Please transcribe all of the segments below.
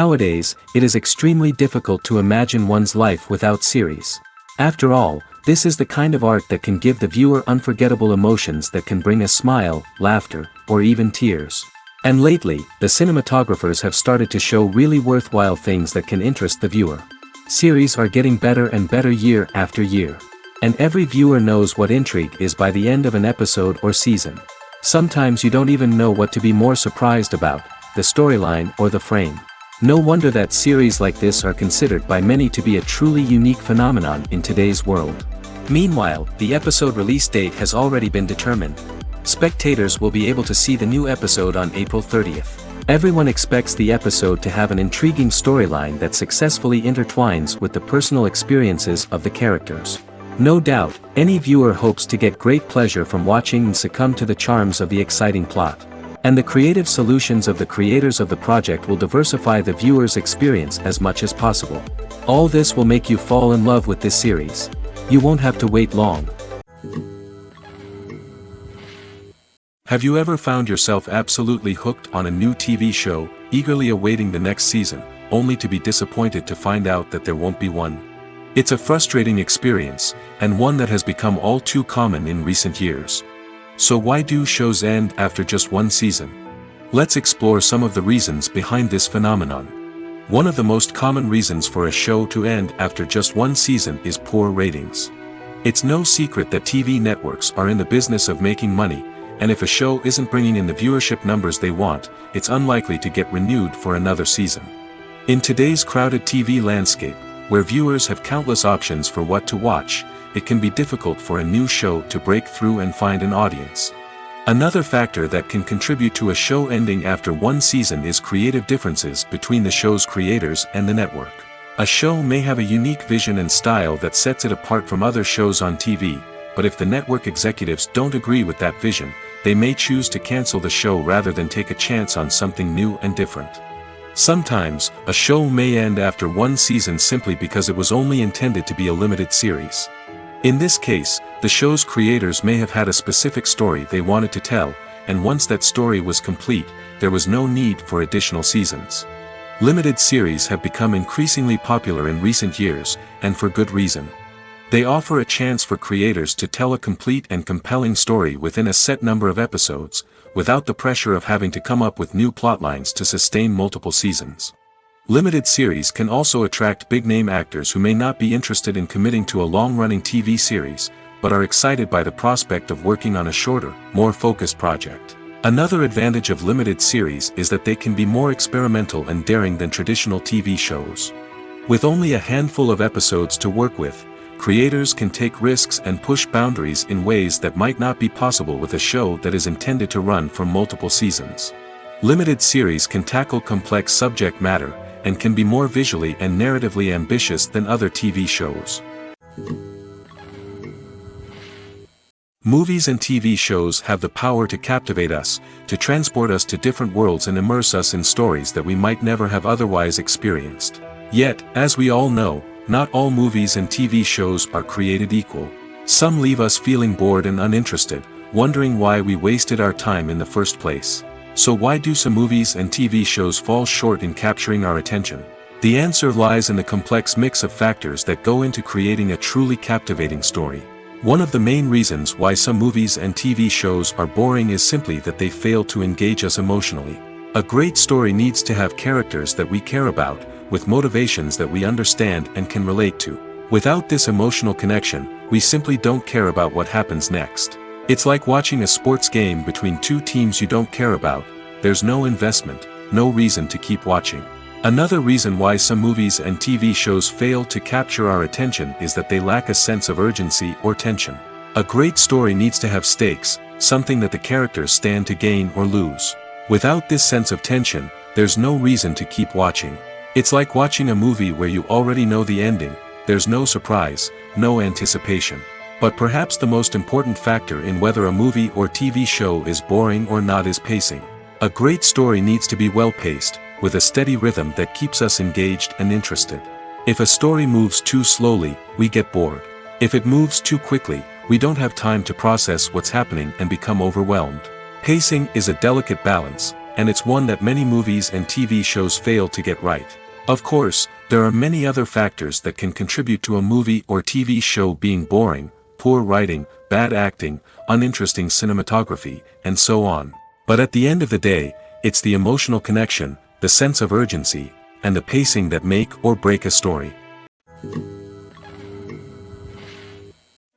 Nowadays, it is extremely difficult to imagine one's life without series. After all, this is the kind of art that can give the viewer unforgettable emotions that can bring a smile, laughter, or even tears. And lately, the cinematographers have started to show really worthwhile things that can interest the viewer. Series are getting better and better year after year. And every viewer knows what intrigue is by the end of an episode or season. Sometimes you don't even know what to be more surprised about, the storyline or the frame. No wonder that series like this are considered by many to be a truly unique phenomenon in today's world. Meanwhile, the episode release date has already been determined. Spectators will be able to see the new episode on April 30th. Everyone expects the episode to have an intriguing storyline that successfully intertwines with the personal experiences of the characters. No doubt, any viewer hopes to get great pleasure from watching and succumb to the charms of the exciting plot. And the creative solutions of the creators of the project will diversify the viewer's experience as much as possible. All this will make you fall in love with this series. You won't have to wait long. Have you ever found yourself absolutely hooked on a new TV show, eagerly awaiting the next season, only to be disappointed to find out that there won't be one? It's a frustrating experience, and one that has become all too common in recent years. So why do shows end after just one season? Let's explore some of the reasons behind this phenomenon. One of the most common reasons for a show to end after just one season is poor ratings. It's no secret that TV networks are in the business of making money, and if a show isn't bringing in the viewership numbers they want, it's unlikely to get renewed for another season. In today's crowded TV landscape, where viewers have countless options for what to watch, it can be difficult for a new show to break through and find an audience. Another factor that can contribute to a show ending after one season is creative differences between the show's creators and the network. A show may have a unique vision and style that sets it apart from other shows on TV, but if the network executives don't agree with that vision, they may choose to cancel the show rather than take a chance on something new and different. Sometimes, a show may end after one season simply because it was only intended to be a limited series. In this case, the show's creators may have had a specific story they wanted to tell, and once that story was complete, there was no need for additional seasons. Limited series have become increasingly popular in recent years, and for good reason. They offer a chance for creators to tell a complete and compelling story within a set number of episodes, without the pressure of having to come up with new plotlines to sustain multiple seasons. Limited series can also attract big-name actors who may not be interested in committing to a long-running TV series, but are excited by the prospect of working on a shorter, more focused project. Another advantage of limited series is that they can be more experimental and daring than traditional TV shows. With only a handful of episodes to work with, creators can take risks and push boundaries in ways that might not be possible with a show that is intended to run for multiple seasons. Limited series can tackle complex subject matter, and can be more visually and narratively ambitious than other TV shows. Movies and TV shows have the power to captivate us, to transport us to different worlds and immerse us in stories that we might never have otherwise experienced. Yet, as we all know, not all movies and TV shows are created equal. Some leave us feeling bored and uninterested, wondering why we wasted our time in the first place. So why do some movies and TV shows fall short in capturing our attention? The answer lies in the complex mix of factors that go into creating a truly captivating story. One of the main reasons why some movies and TV shows are boring is simply that they fail to engage us emotionally. A great story needs to have characters that we care about, with motivations that we understand and can relate to. Without this emotional connection, we simply don't care about what happens next. It's like watching a sports game between two teams you don't care about. There's no investment, no reason to keep watching. Another reason why some movies and TV shows fail to capture our attention is that they lack a sense of urgency or tension. A great story needs to have stakes, something that the characters stand to gain or lose. Without this sense of tension, there's no reason to keep watching. It's like watching a movie where you already know the ending. There's no surprise, no anticipation. But perhaps the most important factor in whether a movie or TV show is boring or not is pacing. A great story needs to be well-paced, with a steady rhythm that keeps us engaged and interested. If a story moves too slowly, we get bored. If it moves too quickly, we don't have time to process what's happening and become overwhelmed. Pacing is a delicate balance, and it's one that many movies and TV shows fail to get right. Of course, there are many other factors that can contribute to a movie or TV show being boring: poor writing, bad acting, uninteresting cinematography, and so on. But at the end of the day, it's the emotional connection, the sense of urgency, and the pacing that make or break a story.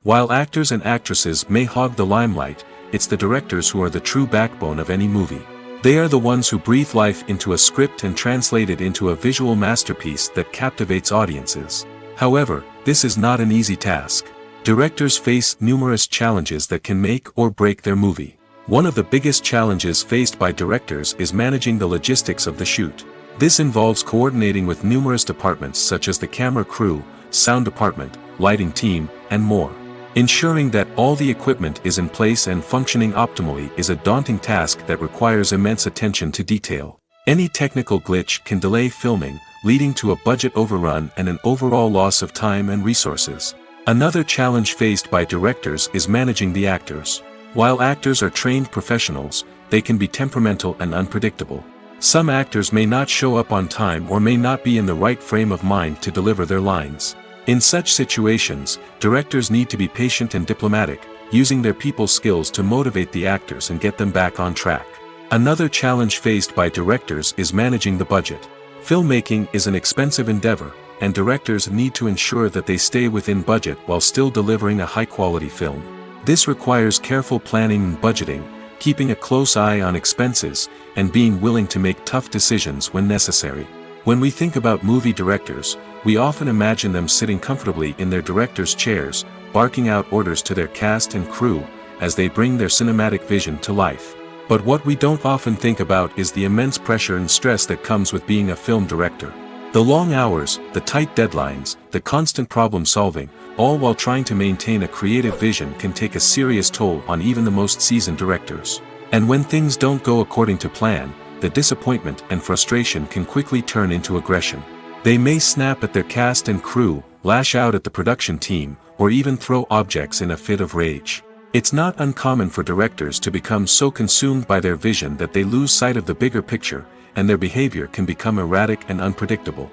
While actors and actresses may hog the limelight, it's the directors who are the true backbone of any movie. They are the ones who breathe life into a script and translate it into a visual masterpiece that captivates audiences. However, this is not an easy task. Directors face numerous challenges that can make or break their movie. One of the biggest challenges faced by directors is managing the logistics of the shoot. This involves coordinating with numerous departments such as the camera crew, sound department, lighting team, and more. Ensuring that all the equipment is in place and functioning optimally is a daunting task that requires immense attention to detail. Any technical glitch can delay filming, leading to a budget overrun and an overall loss of time and resources. Another challenge faced by directors is managing the actors. While actors are trained professionals, they can be temperamental and unpredictable. Some actors may not show up on time or may not be in the right frame of mind to deliver their lines. In such situations, directors need to be patient and diplomatic, using their people skills to motivate the actors and get them back on track. Another challenge faced by directors is managing the budget. Filmmaking is an expensive endeavor, and directors need to ensure that they stay within budget while still delivering a high-quality film. This requires careful planning and budgeting, keeping a close eye on expenses, and being willing to make tough decisions when necessary. When we think about movie directors, we often imagine them sitting comfortably in their director's chairs, barking out orders to their cast and crew, as they bring their cinematic vision to life. But what we don't often think about is the immense pressure and stress that comes with being a film director. The long hours, the tight deadlines, the constant problem solving, all while trying to maintain a creative vision can take a serious toll on even the most seasoned directors. And when things don't go according to plan, the disappointment and frustration can quickly turn into aggression. They may snap at their cast and crew, lash out at the production team, or even throw objects in a fit of rage. It's not uncommon for directors to become so consumed by their vision that they lose sight of the bigger picture, and their behavior can become erratic and unpredictable.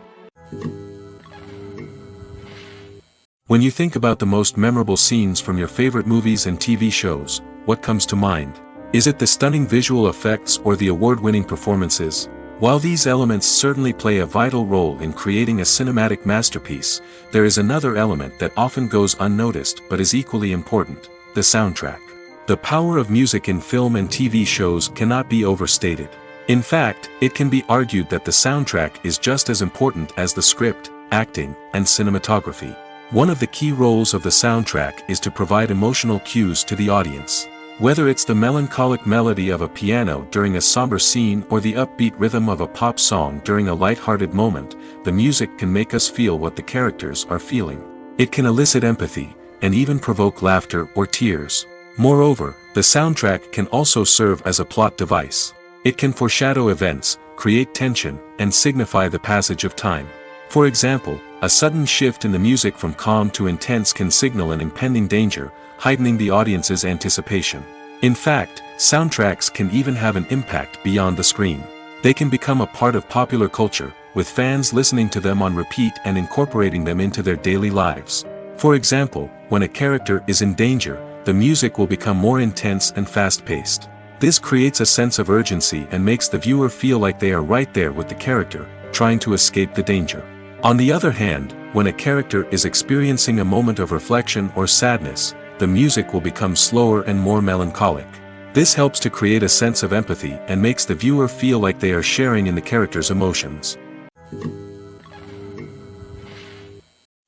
When you think about the most memorable scenes from your favorite movies and TV shows, what comes to mind? Is it the stunning visual effects or the award-winning performances? While these elements certainly play a vital role in creating a cinematic masterpiece, there is another element that often goes unnoticed but is equally important: the soundtrack. The power of music in film and TV shows cannot be overstated. In fact, it can be argued that the soundtrack is just as important as the script, acting, and cinematography. One of the key roles of the soundtrack is to provide emotional cues to the audience. Whether it's the melancholic melody of a piano during a somber scene or the upbeat rhythm of a pop song during a light-hearted moment, the music can make us feel what the characters are feeling. It can elicit empathy, and even provoke laughter or tears. Moreover, the soundtrack can also serve as a plot device. It can foreshadow events, create tension, and signify the passage of time. For example, a sudden shift in the music from calm to intense can signal an impending danger, heightening the audience's anticipation. In fact, soundtracks can even have an impact beyond the screen. They can become a part of popular culture, with fans listening to them on repeat and incorporating them into their daily lives. For example, when a character is in danger, the music will become more intense and fast-paced. This creates a sense of urgency and makes the viewer feel like they are right there with the character, trying to escape the danger. On the other hand, when a character is experiencing a moment of reflection or sadness, the music will become slower and more melancholic. This helps to create a sense of empathy and makes the viewer feel like they are sharing in the character's emotions.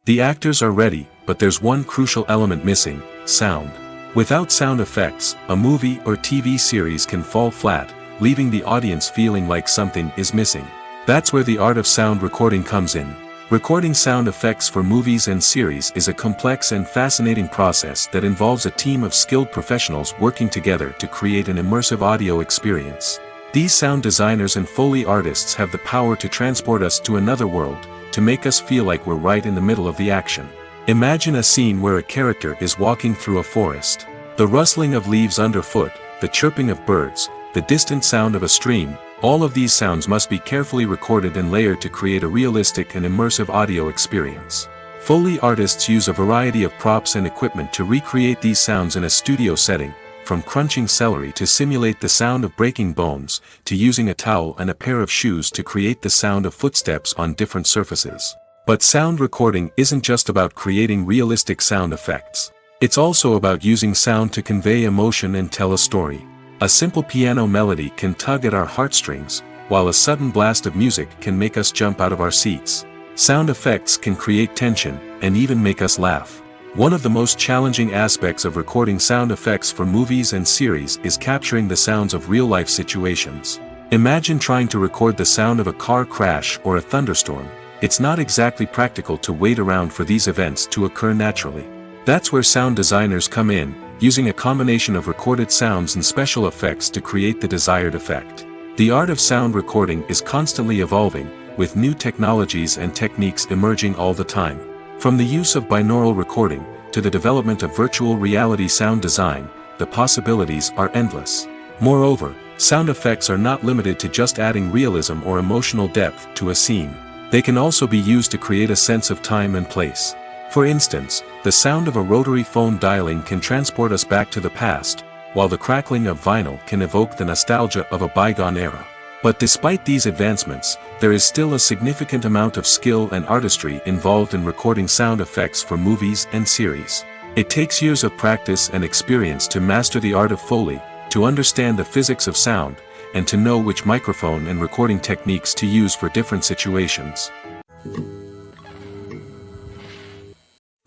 The actors are ready, but there's one crucial element missing: sound. Without sound effects, a movie or TV series can fall flat, leaving the audience feeling like something is missing. That's where the art of sound recording comes in. Recording sound effects for movies and series is a complex and fascinating process that involves a team of skilled professionals working together to create an immersive audio experience. These sound designers and Foley artists have the power to transport us to another world, to make us feel like we're right in the middle of the action. Imagine a scene where a character is walking through a forest. The rustling of leaves underfoot, the chirping of birds, the distant sound of a stream, all of these sounds must be carefully recorded and layered to create a realistic and immersive audio experience. Foley artists use a variety of props and equipment to recreate these sounds in a studio setting, from crunching celery to simulate the sound of breaking bones, to using a towel and a pair of shoes to create the sound of footsteps on different surfaces. But sound recording isn't just about creating realistic sound effects. It's also about using sound to convey emotion and tell a story. A simple piano melody can tug at our heartstrings, while a sudden blast of music can make us jump out of our seats. Sound effects can create tension, and even make us laugh. One of the most challenging aspects of recording sound effects for movies and series is capturing the sounds of real-life situations. Imagine trying to record the sound of a car crash or a thunderstorm. It's not exactly practical to wait around for these events to occur naturally. That's where sound designers come in, using a combination of recorded sounds and special effects to create the desired effect. The art of sound recording is constantly evolving, with new technologies and techniques emerging all the time. From the use of binaural recording, to the development of virtual reality sound design, the possibilities are endless. Moreover, sound effects are not limited to just adding realism or emotional depth to a scene. They can also be used to create a sense of time and place. For instance, the sound of a rotary phone dialing can transport us back to the past, while the crackling of vinyl can evoke the nostalgia of a bygone era. But despite these advancements, there is still a significant amount of skill and artistry involved in recording sound effects for movies and series. It takes years of practice and experience to master the art of Foley, to understand the physics of sound, and to know which microphone and recording techniques to use for different situations.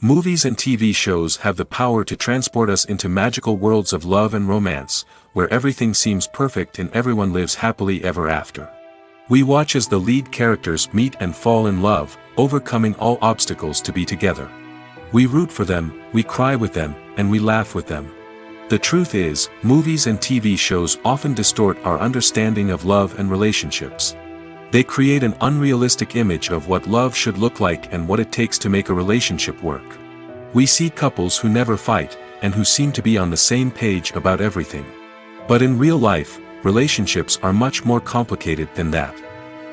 Movies and TV shows have the power to transport us into magical worlds of love and romance, where everything seems perfect and everyone lives happily ever after. We watch as the lead characters meet and fall in love, overcoming all obstacles to be together. We root for them, we cry with them, and we laugh with them. The truth is, movies and TV shows often distort our understanding of love and relationships. They create an unrealistic image of what love should look like and what it takes to make a relationship work. We see couples who never fight, and who seem to be on the same page about everything. But in real life, relationships are much more complicated than that.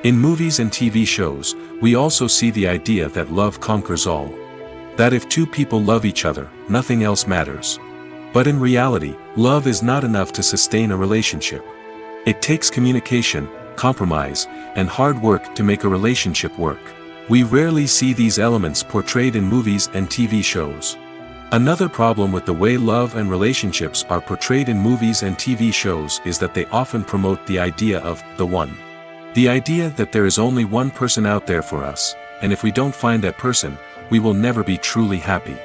In movies and TV shows, we also see the idea that love conquers all. That if two people love each other, nothing else matters. But in reality, love is not enough to sustain a relationship. It takes communication, compromise, and hard work to make a relationship work. We rarely see these elements portrayed in movies and TV shows. Another problem with the way love and relationships are portrayed in movies and TV shows is that they often promote the idea of the one. The idea that there is only one person out there for us, and if we don't find that person, we will never be truly happy.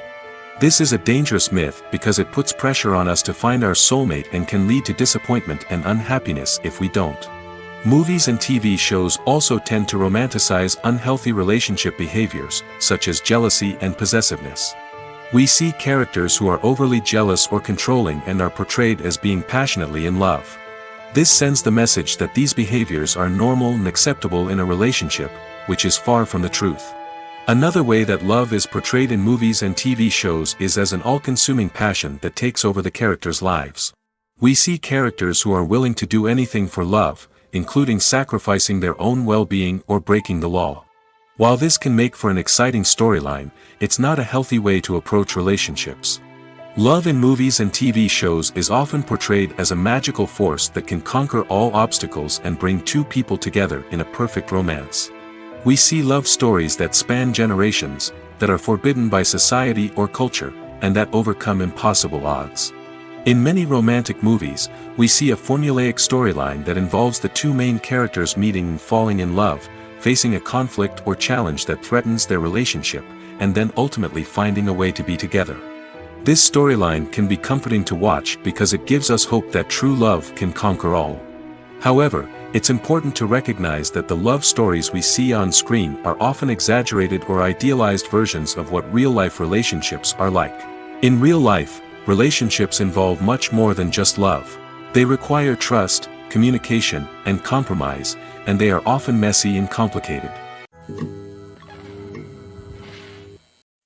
This is a dangerous myth because it puts pressure on us to find our soulmate and can lead to disappointment and unhappiness if we don't. Movies and TV shows also tend to romanticize unhealthy relationship behaviors, such as jealousy and possessiveness. We see characters who are overly jealous or controlling and are portrayed as being passionately in love. This sends the message that these behaviors are normal and acceptable in a relationship, which is far from the truth. Another way that love is portrayed in movies and TV shows is as an all-consuming passion that takes over the characters' lives. We see characters who are willing to do anything for love, including sacrificing their own well-being or breaking the law. While this can make for an exciting storyline, it's not a healthy way to approach relationships. Love in movies and TV shows is often portrayed as a magical force that can conquer all obstacles and bring two people together in a perfect romance. We see love stories that span generations, that are forbidden by society or culture, and that overcome impossible odds. In many romantic movies, we see a formulaic storyline that involves the two main characters meeting and falling in love, facing a conflict or challenge that threatens their relationship, and then ultimately finding a way to be together. This storyline can be comforting to watch because it gives us hope that true love can conquer all. However, it's important to recognize that the love stories we see on screen are often exaggerated or idealized versions of what real-life relationships are like. In real life, relationships involve much more than just love. They require trust, communication, and compromise, and they are often messy and complicated.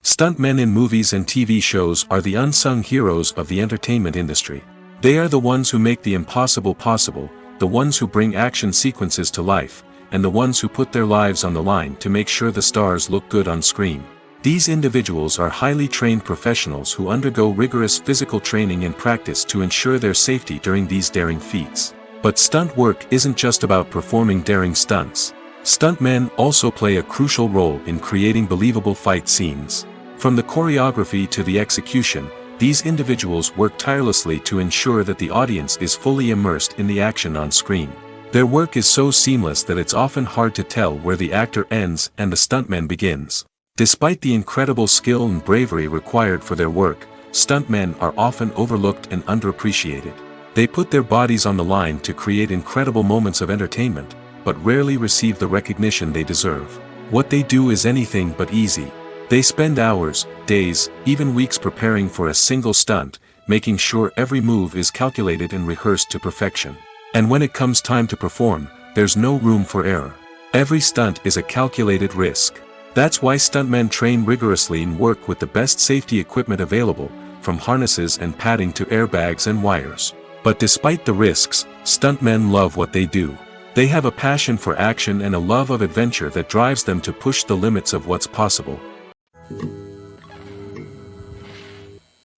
Stuntmen in movies and TV shows are the unsung heroes of the entertainment industry. They are the ones who make the impossible possible, the ones who bring action sequences to life, and the ones who put their lives on the line to make sure the stars look good on screen. These individuals are highly trained professionals who undergo rigorous physical training and practice to ensure their safety during these daring feats. But stunt work isn't just about performing daring stunts. Stuntmen also play a crucial role in creating believable fight scenes. From the choreography to the execution, these individuals work tirelessly to ensure that the audience is fully immersed in the action on screen. Their work is so seamless that it's often hard to tell where the actor ends and the stuntman begins. Despite the incredible skill and bravery required for their work, stuntmen are often overlooked and underappreciated. They put their bodies on the line to create incredible moments of entertainment, but rarely receive the recognition they deserve. What they do is anything but easy. They spend hours, days, even weeks preparing for a single stunt, making sure every move is calculated and rehearsed to perfection. And when it comes time to perform, there's no room for error. Every stunt is a calculated risk. That's why stuntmen train rigorously and work with the best safety equipment available, from harnesses and padding to airbags and wires. But despite the risks, stuntmen love what they do. They have a passion for action and a love of adventure that drives them to push the limits of what's possible.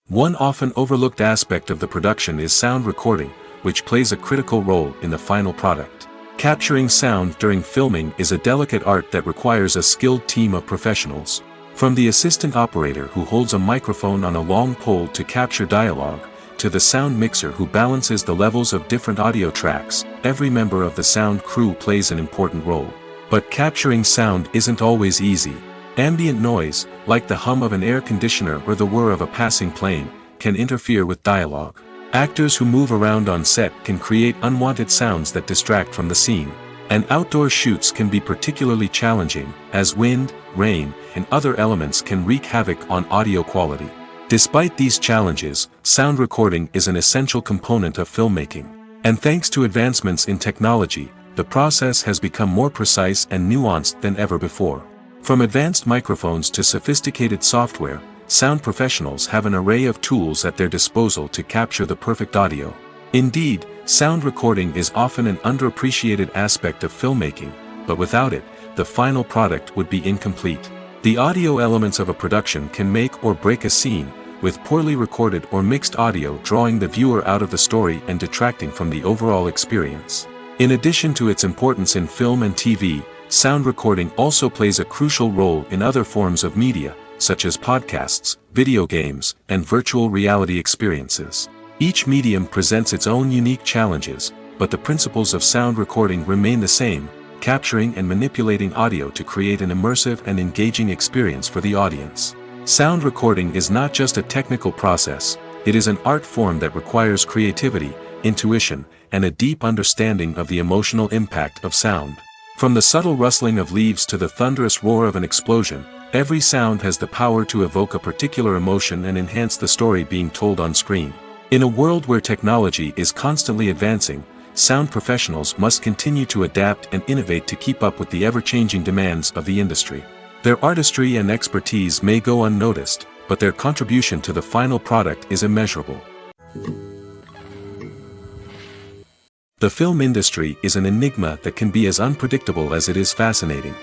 One often overlooked aspect of the production is sound recording, which plays a critical role in the final product. Capturing sound during filming is a delicate art that requires a skilled team of professionals. From the assistant operator who holds a microphone on a long pole to capture dialogue, to the sound mixer who balances the levels of different audio tracks, every member of the sound crew plays an important role. But capturing sound isn't always easy. Ambient noise, like the hum of an air conditioner or the whir of a passing plane, can interfere with dialogue. Actors who move around on set can create unwanted sounds that distract from the scene. And outdoor shoots can be particularly challenging, as wind, rain, and other elements can wreak havoc on audio quality. Despite these challenges, sound recording is an essential component of filmmaking. And thanks to advancements in technology, the process has become more precise and nuanced than ever before. From advanced microphones to sophisticated software, sound professionals have an array of tools at their disposal to capture the perfect audio. Indeed, sound recording is often an underappreciated aspect of filmmaking, but without it, the final product would be incomplete. The audio elements of a production can make or break a scene, with poorly recorded or mixed audio drawing the viewer out of the story and detracting from the overall experience. In addition to its importance in film and TV, sound recording also plays a crucial role in other forms of media, such as podcasts, video games, and virtual reality experiences. Each medium presents its own unique challenges, but the principles of sound recording remain the same, capturing and manipulating audio to create an immersive and engaging experience for the audience. Sound recording is not just a technical process, it is an art form that requires creativity, intuition, and a deep understanding of the emotional impact of sound. From the subtle rustling of leaves to the thunderous roar of an explosion, every sound has the power to evoke a particular emotion and enhance the story being told on screen. In a world where technology is constantly advancing, sound professionals must continue to adapt and innovate to keep up with the ever-changing demands of the industry. Their artistry and expertise may go unnoticed, but their contribution to the final product is immeasurable. The film industry is an enigma that can be as unpredictable as it is fascinating.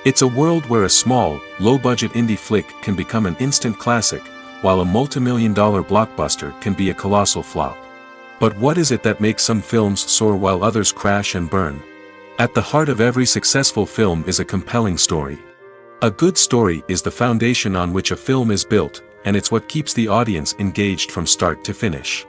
It's a world where a small, low-budget indie flick can become an instant classic, while a multi-million-dollar blockbuster can be a colossal flop. But what is it that makes some films soar while others crash and burn? At the heart of every successful film is a compelling story. A good story is the foundation on which a film is built, and it's what keeps the audience engaged from start to finish.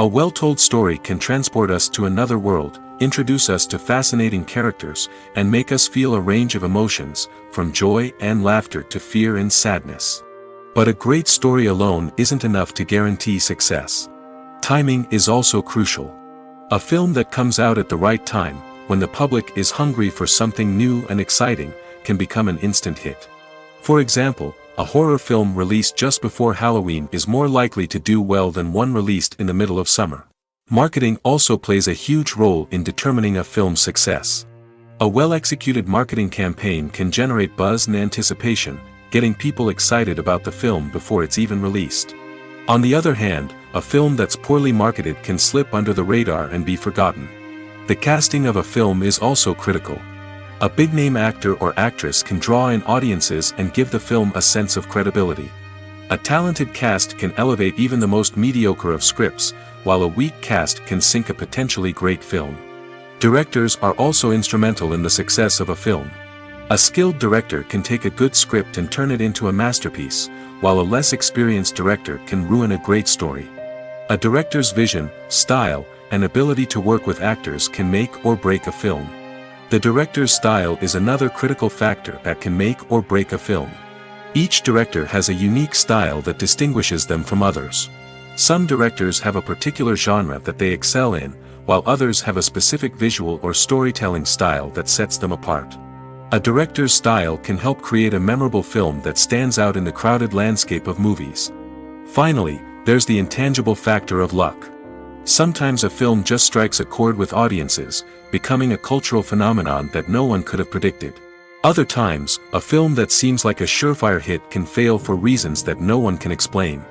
A well-told story can transport us to another world, introduce us to fascinating characters, and make us feel a range of emotions, from joy and laughter to fear and sadness. But a great story alone isn't enough to guarantee success. Timing is also crucial. A film that comes out at the right time, when the public is hungry for something new and exciting, can become an instant hit. For example, a horror film released just before Halloween is more likely to do well than one released in the middle of summer. Marketing also plays a huge role in determining a film's success. A well-executed marketing campaign can generate buzz and anticipation, getting people excited about the film before it's even released. On the other hand, a film that's poorly marketed can slip under the radar and be forgotten. The casting of a film is also critical. A big-name actor or actress can draw in audiences and give the film a sense of credibility. A talented cast can elevate even the most mediocre of scripts, while a weak cast can sink a potentially great film. Directors are also instrumental in the success of a film. A skilled director can take a good script and turn it into a masterpiece, while a less experienced director can ruin a great story. A director's vision, style, and ability to work with actors can make or break a film. The director's style is another critical factor that can make or break a film. Each director has a unique style that distinguishes them from others. Some directors have a particular genre that they excel in, while others have a specific visual or storytelling style that sets them apart. A director's style can help create a memorable film that stands out in the crowded landscape of movies. Finally, there's the intangible factor of luck. Sometimes a film just strikes a chord with audiences, becoming a cultural phenomenon that no one could have predicted. Other times, a film that seems like a surefire hit can fail for reasons that no one can explain.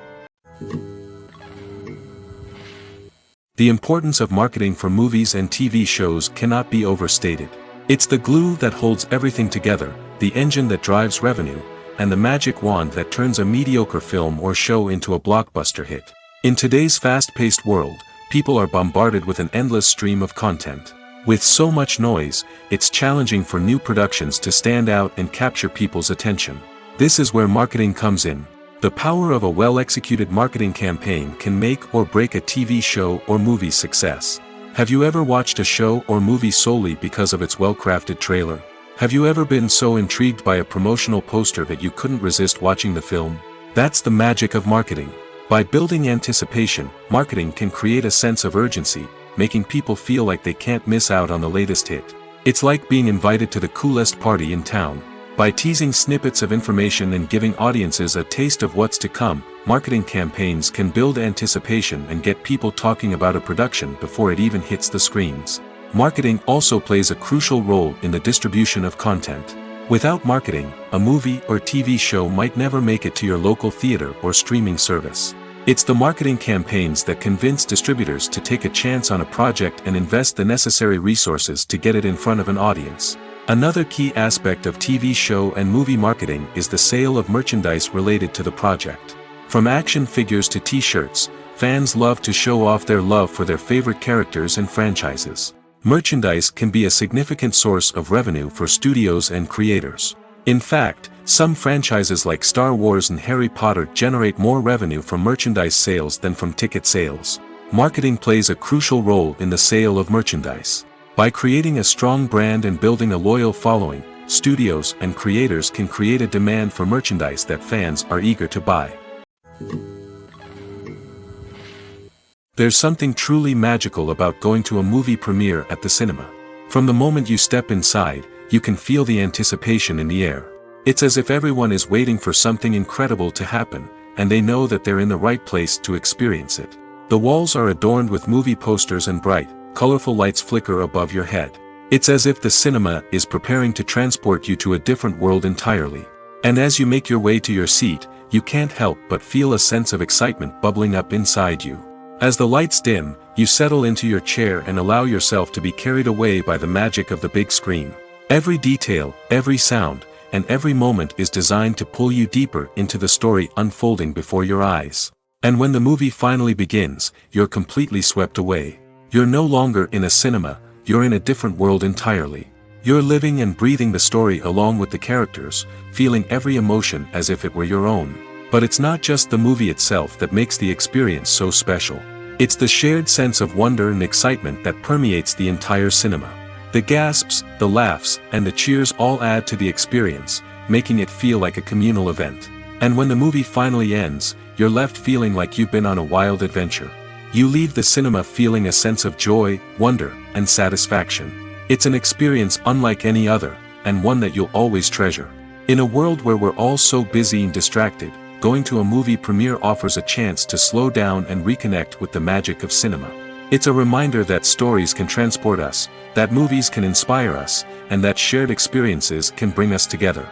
The importance of marketing for movies and TV shows cannot be overstated. It's the glue that holds everything together, the engine that drives revenue, and the magic wand that turns a mediocre film or show into a blockbuster hit. In today's fast-paced world, people are bombarded with an endless stream of content. With so much noise, it's challenging for new productions to stand out and capture people's attention. This is where marketing comes in. The power of a well-executed marketing campaign can make or break a TV show or movie's success. Have you ever watched a show or movie solely because of its well-crafted trailer? Have you ever been so intrigued by a promotional poster that you couldn't resist watching the film? That's the magic of marketing. By building anticipation, marketing can create a sense of urgency, making people feel like they can't miss out on the latest hit. It's like being invited to the coolest party in town. By teasing snippets of information and giving audiences a taste of what's to come, marketing campaigns can build anticipation and get people talking about a production before it even hits the screens. Marketing also plays a crucial role in the distribution of content. Without marketing, a movie or TV show might never make it to your local theater or streaming service. It's the marketing campaigns that convince distributors to take a chance on a project and invest the necessary resources to get it in front of an audience. Another key aspect of TV show and movie marketing is the sale of merchandise related to the project. From action figures to t-shirts, fans love to show off their love for their favorite characters and franchises. Merchandise can be a significant source of revenue for studios and creators. In fact, some franchises like Star Wars and Harry Potter generate more revenue from merchandise sales than from ticket sales. Marketing plays a crucial role in the sale of merchandise. By creating a strong brand and building a loyal following, studios and creators can create a demand for merchandise that fans are eager to buy. There's something truly magical about going to a movie premiere at the cinema. From the moment you step inside, you can feel the anticipation in the air. It's as if everyone is waiting for something incredible to happen, and they know that they're in the right place to experience it. The walls are adorned with movie posters and bright, colorful lights flicker above your head. It's as if the cinema is preparing to transport you to a different world entirely. And as you make your way to your seat, you can't help but feel a sense of excitement bubbling up inside you. As the lights dim, you settle into your chair and allow yourself to be carried away by the magic of the big screen. Every detail, every sound, and every moment is designed to pull you deeper into the story unfolding before your eyes. And when the movie finally begins, you're completely swept away. You're no longer in a cinema, you're in a different world entirely. You're living and breathing the story along with the characters, feeling every emotion as if it were your own. But it's not just the movie itself that makes the experience so special. It's the shared sense of wonder and excitement that permeates the entire cinema. The gasps, the laughs, and the cheers all add to the experience, making it feel like a communal event. And when the movie finally ends, you're left feeling like you've been on a wild adventure. You leave the cinema feeling a sense of joy, wonder, and satisfaction. It's an experience unlike any other, and one that you'll always treasure. In a world where we're all so busy and distracted, going to a movie premiere offers a chance to slow down and reconnect with the magic of cinema. It's a reminder that stories can transport us, that movies can inspire us, and that shared experiences can bring us together.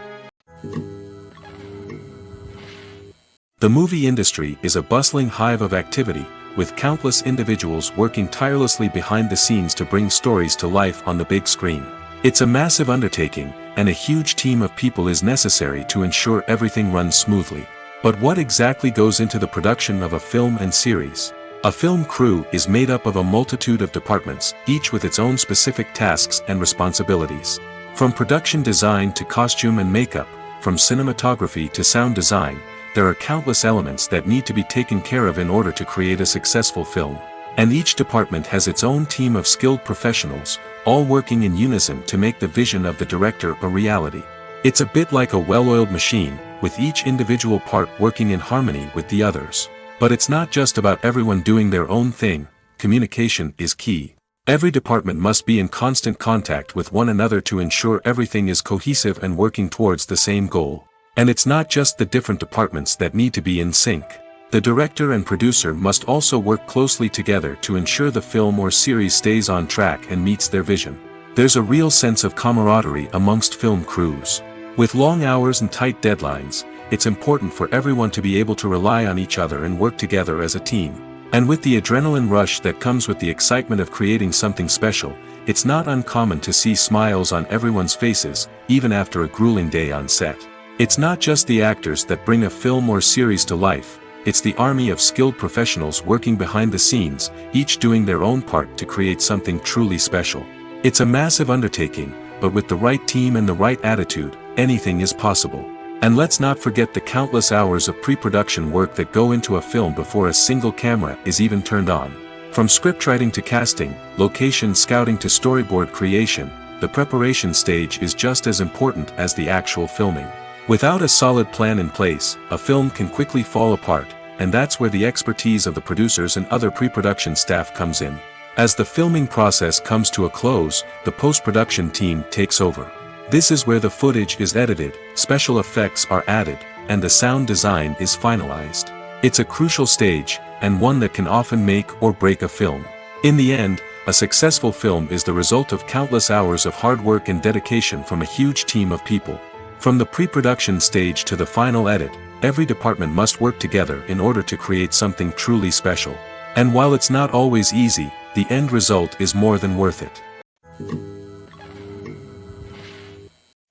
The movie industry is a bustling hive of activity, with countless individuals working tirelessly behind the scenes to bring stories to life on the big screen. It's a massive undertaking, and a huge team of people is necessary to ensure everything runs smoothly. But what exactly goes into the production of a film and series? A film crew is made up of a multitude of departments, each with its own specific tasks and responsibilities. From production design to costume and makeup, from cinematography to sound design, there are countless elements that need to be taken care of in order to create a successful film. And each department has its own team of skilled professionals, all working in unison to make the vision of the director a reality. It's a bit like a well-oiled machine, with each individual part working in harmony with the others. But it's not just about everyone doing their own thing. Communication is key. Every department must be in constant contact with one another to ensure everything is cohesive and working towards the same goal. And it's not just the different departments that need to be in sync. The director and producer must also work closely together to ensure the film or series stays on track and meets their vision. There's a real sense of camaraderie amongst film crews. With long hours and tight deadlines, it's important for everyone to be able to rely on each other and work together as a team. And with the adrenaline rush that comes with the excitement of creating something special, it's not uncommon to see smiles on everyone's faces, even after a grueling day on set. It's not just the actors that bring a film or series to life, it's the army of skilled professionals working behind the scenes, each doing their own part to create something truly special. It's a massive undertaking, but with the right team and the right attitude, anything is possible. And let's not forget the countless hours of pre-production work that go into a film before a single camera is even turned on. From scriptwriting to casting, location scouting to storyboard creation, the preparation stage is just as important as the actual filming. Without a solid plan in place, a film can quickly fall apart, and that's where the expertise of the producers and other pre-production staff comes in. As the filming process comes to a close, the post-production team takes over. This is where the footage is edited, special effects are added, and the sound design is finalized. It's a crucial stage, and one that can often make or break a film. In the end, a successful film is the result of countless hours of hard work and dedication from a huge team of people. From the pre-production stage to the final edit, every department must work together in order to create something truly special. And while it's not always easy, the end result is more than worth it.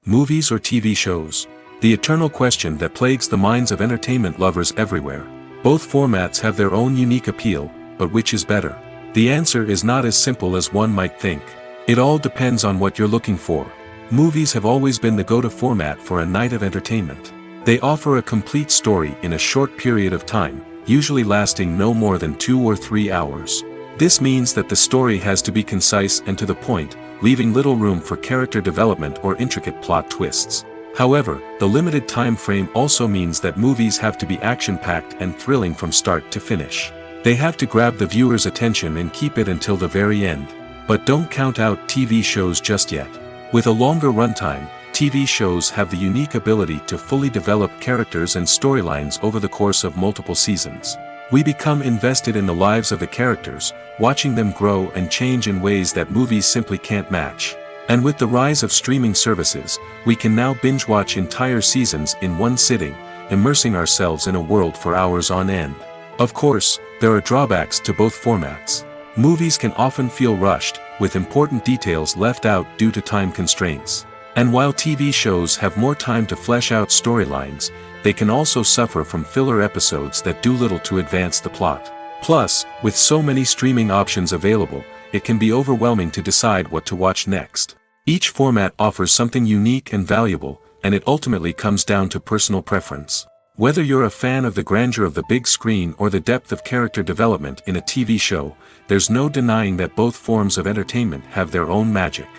Movies or TV shows? The eternal question that plagues the minds of entertainment lovers everywhere. Both formats have their own unique appeal, but which is better? The answer is not as simple as one might think. It all depends on what you're looking for. Movies have always been the go-to format for a night of entertainment. They offer a complete story in a short period of time, usually lasting no more than 2 or 3 hours. This means that the story has to be concise and to the point, leaving little room for character development or intricate plot twists. However, the limited time frame also means that movies have to be action-packed and thrilling from start to finish. They have to grab the viewer's attention and keep it until the very end. But don't count out TV shows just yet. With a longer runtime, TV shows have the unique ability to fully develop characters and storylines over the course of multiple seasons. We become invested in the lives of the characters, watching them grow and change in ways that movies simply can't match. And with the rise of streaming services, we can now binge-watch entire seasons in one sitting, immersing ourselves in a world for hours on end. Of course, there are drawbacks to both formats. Movies can often feel rushed, with important details left out due to time constraints. And while TV shows have more time to flesh out storylines, they can also suffer from filler episodes that do little to advance the plot. Plus, with so many streaming options available, it can be overwhelming to decide what to watch next. Each format offers something unique and valuable, and it ultimately comes down to personal preference. Whether you're a fan of the grandeur of the big screen or the depth of character development in a TV show, there's no denying that both forms of entertainment have their own magic.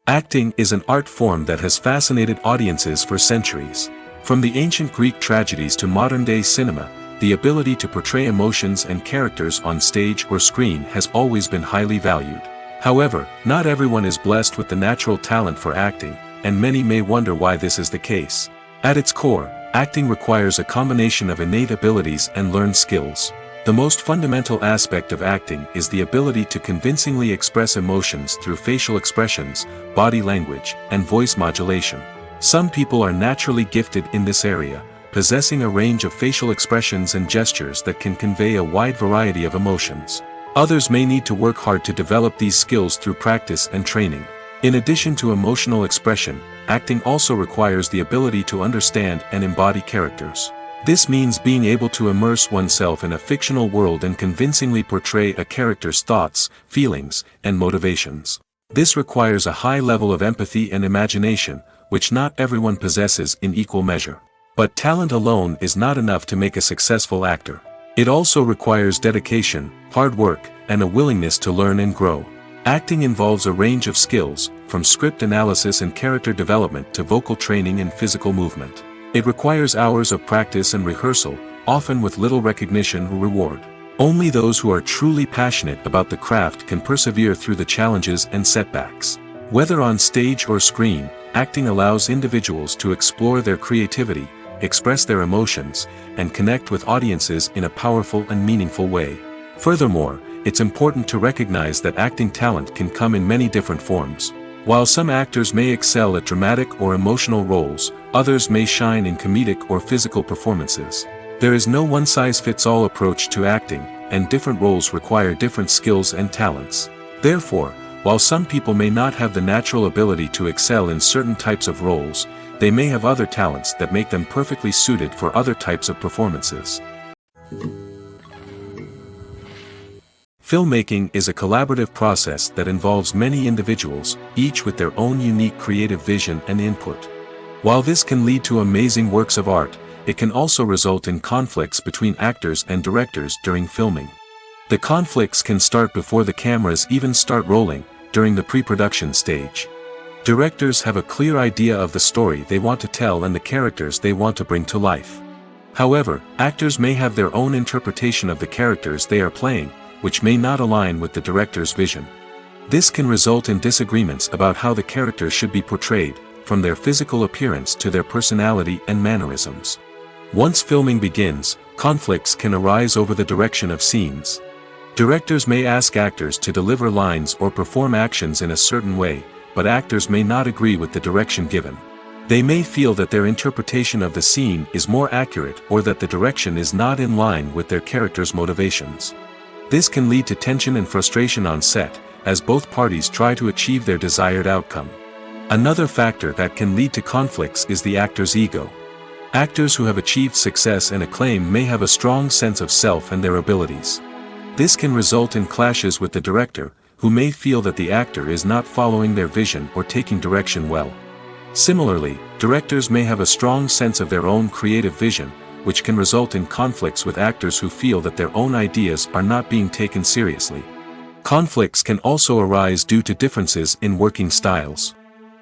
Acting is an art form that has fascinated audiences for centuries. From the ancient Greek tragedies to modern-day cinema, the ability to portray emotions and characters on stage or screen has always been highly valued. However, not everyone is blessed with the natural talent for acting, and many may wonder why this is the case. At its core, acting requires a combination of innate abilities and learned skills. The most fundamental aspect of acting is the ability to convincingly express emotions through facial expressions, body language, and voice modulation. Some people are naturally gifted in this area, possessing a range of facial expressions and gestures that can convey a wide variety of emotions. Others may need to work hard to develop these skills through practice and training. In addition to emotional expression, acting also requires the ability to understand and embody characters. This means being able to immerse oneself in a fictional world and convincingly portray a character's thoughts, feelings, and motivations. This requires a high level of empathy and imagination, which not everyone possesses in equal measure. But talent alone is not enough to make a successful actor. It also requires dedication, hard work, and a willingness to learn and grow. Acting involves a range of skills, from script analysis and character development to vocal training and physical movement. It requires hours of practice and rehearsal, often with little recognition or reward. Only those who are truly passionate about the craft can persevere through the challenges and setbacks. Whether on stage or screen, acting allows individuals to explore their creativity, express their emotions, and connect with audiences in a powerful and meaningful way. Furthermore, it's important to recognize that acting talent can come in many different forms. While some actors may excel at dramatic or emotional roles, others may shine in comedic or physical performances. There is no one-size-fits-all approach to acting, and different roles require different skills and talents. Therefore, while some people may not have the natural ability to excel in certain types of roles, they may have other talents that make them perfectly suited for other types of performances. Filmmaking is a collaborative process that involves many individuals, each with their own unique creative vision and input. While this can lead to amazing works of art, it can also result in conflicts between actors and directors during filming. The conflicts can start before the cameras even start rolling, during the pre-production stage. Directors have a clear idea of the story they want to tell and the characters they want to bring to life. However, actors may have their own interpretation of the characters they are playing, which may not align with the director's vision. This can result in disagreements about how the characters should be portrayed, from their physical appearance to their personality and mannerisms. Once filming begins, conflicts can arise over the direction of scenes. Directors may ask actors to deliver lines or perform actions in a certain way, but actors may not agree with the direction given. They may feel that their interpretation of the scene is more accurate or that the direction is not in line with their character's motivations. This can lead to tension and frustration on set, as both parties try to achieve their desired outcome. Another factor that can lead to conflicts is the actor's ego. Actors who have achieved success and acclaim may have a strong sense of self and their abilities. This can result in clashes with the director, who may feel that the actor is not following their vision or taking direction well. Similarly, directors may have a strong sense of their own creative vision, which can result in conflicts with actors who feel that their own ideas are not being taken seriously. Conflicts can also arise due to differences in working styles.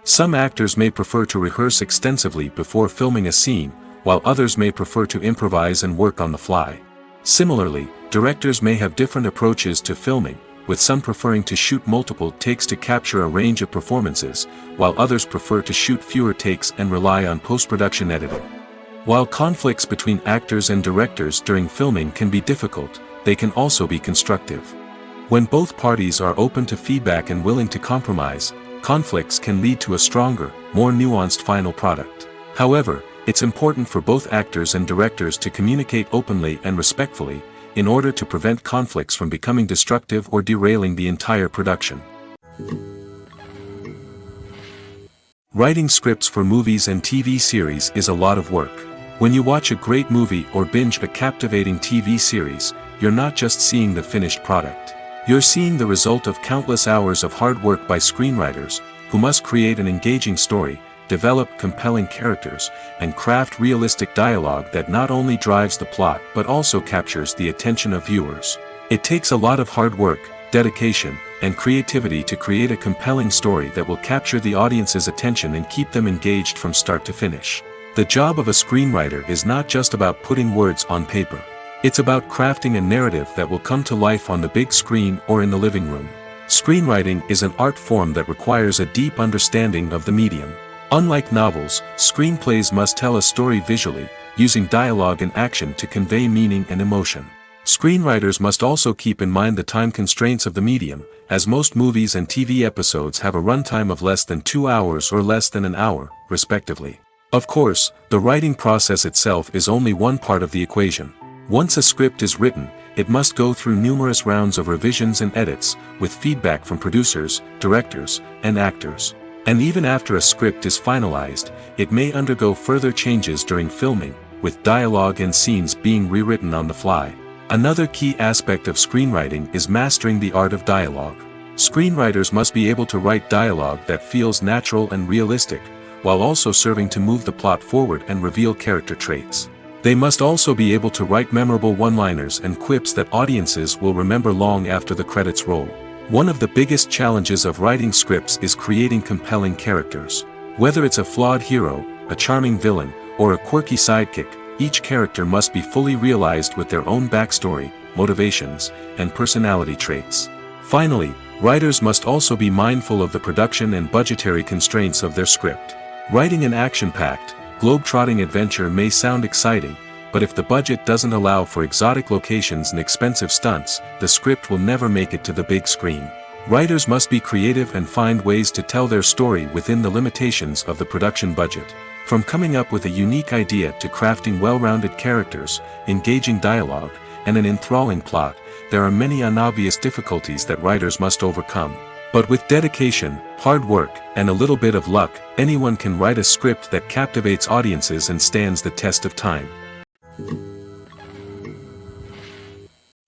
Some actors may prefer to rehearse extensively before filming a scene, while others may prefer to improvise and work on the fly. Similarly, directors may have different approaches to filming, with some preferring to shoot multiple takes to capture a range of performances, while others prefer to shoot fewer takes and rely on post-production editing. While conflicts between actors and directors during filming can be difficult, they can also be constructive. When both parties are open to feedback and willing to compromise, conflicts can lead to a stronger, more nuanced final product. However, it's important for both actors and directors to communicate openly and respectfully, in order to prevent conflicts from becoming destructive or derailing the entire production. Writing scripts for movies and TV series is a lot of work. When you watch a great movie or binge a captivating TV series, you're not just seeing the finished product. You're seeing the result of countless hours of hard work by screenwriters, who must create an engaging story, develop compelling characters, and craft realistic dialogue that not only drives the plot but also captures the attention of viewers. It takes a lot of hard work, dedication, and creativity to create a compelling story that will capture the audience's attention and keep them engaged from start to finish. The job of a screenwriter is not just about putting words on paper. It's about crafting a narrative that will come to life on the big screen or in the living room. Screenwriting is an art form that requires a deep understanding of the medium. Unlike novels, screenplays must tell a story visually, using dialogue and action to convey meaning and emotion. Screenwriters must also keep in mind the time constraints of the medium, as most movies and TV episodes have a runtime of less than 2 hours or less than an hour, respectively. Of course, the writing process itself is only one part of the equation. Once a script is written, it must go through numerous rounds of revisions and edits, with feedback from producers, directors, and actors. And even after a script is finalized, it may undergo further changes during filming, with dialogue and scenes being rewritten on the fly. Another key aspect of screenwriting is mastering the art of dialogue. Screenwriters must be able to write dialogue that feels natural and realistic, while also serving to move the plot forward and reveal character traits. They must also be able to write memorable one-liners and quips that audiences will remember long after the credits roll. One of the biggest challenges of writing scripts is creating compelling characters. Whether it's a flawed hero, a charming villain, or a quirky sidekick, each character must be fully realized with their own backstory, motivations, and personality traits. Finally, writers must also be mindful of the production and budgetary constraints of their script. Writing an action-packed, globe-trotting adventure may sound exciting, but if the budget doesn't allow for exotic locations and expensive stunts, the script will never make it to the big screen. Writers must be creative and find ways to tell their story within the limitations of the production budget. From coming up with a unique idea to crafting well-rounded characters, engaging dialogue, and an enthralling plot, there are many unobvious difficulties that writers must overcome. But with dedication, hard work, and a little bit of luck, anyone can write a script that captivates audiences and stands the test of time.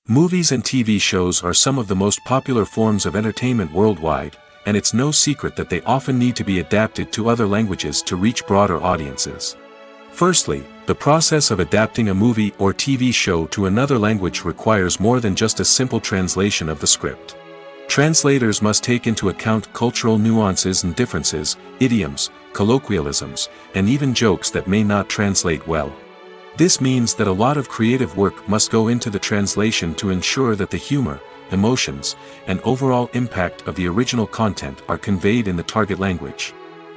Movies and TV shows are some of the most popular forms of entertainment worldwide, and it's no secret that they often need to be adapted to other languages to reach broader audiences. Firstly, the process of adapting a movie or TV show to another language requires more than just a simple translation of the script. Translators must take into account cultural nuances and differences, idioms, colloquialisms, and even jokes that may not translate well. This means that a lot of creative work must go into the translation to ensure that the humor, emotions, and overall impact of the original content are conveyed in the target language.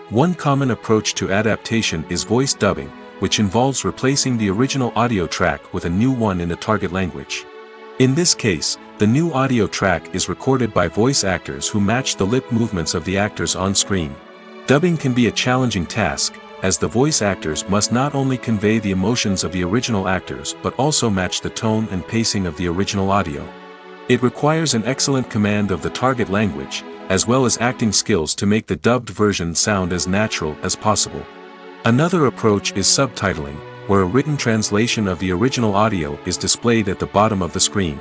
One common approach to adaptation is voice dubbing, which involves replacing the original audio track with a new one in the target language. In this case, the new audio track is recorded by voice actors who match the lip movements of the actors on screen. Dubbing can be a challenging task, as the voice actors must not only convey the emotions of the original actors but also match the tone and pacing of the original audio. It requires an excellent command of the target language, as well as acting skills to make the dubbed version sound as natural as possible. Another approach is subtitling, where a written translation of the original audio is displayed at the bottom of the screen.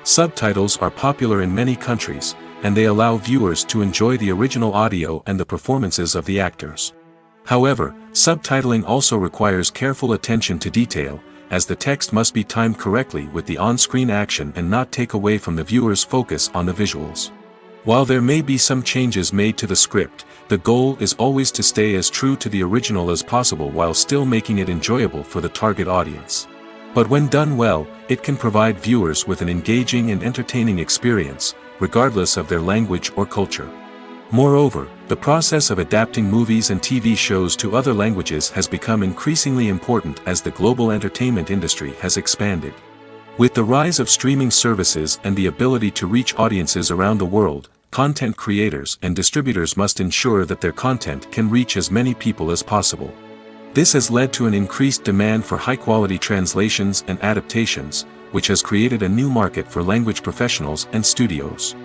Subtitles are popular in many countries, and they allow viewers to enjoy the original audio and the performances of the actors. However, subtitling also requires careful attention to detail, as the text must be timed correctly with the on-screen action and not take away from the viewer's focus on the visuals. While there may be some changes made to the script, the goal is always to stay as true to the original as possible while still making it enjoyable for the target audience. But when done well, it can provide viewers with an engaging and entertaining experience, regardless of their language or culture. Moreover, the process of adapting movies and TV shows to other languages has become increasingly important as the global entertainment industry has expanded. With the rise of streaming services and the ability to reach audiences around the world, content creators and distributors must ensure that their content can reach as many people as possible. This has led to an increased demand for high-quality translations and adaptations, which has created a new market for language professionals and studios.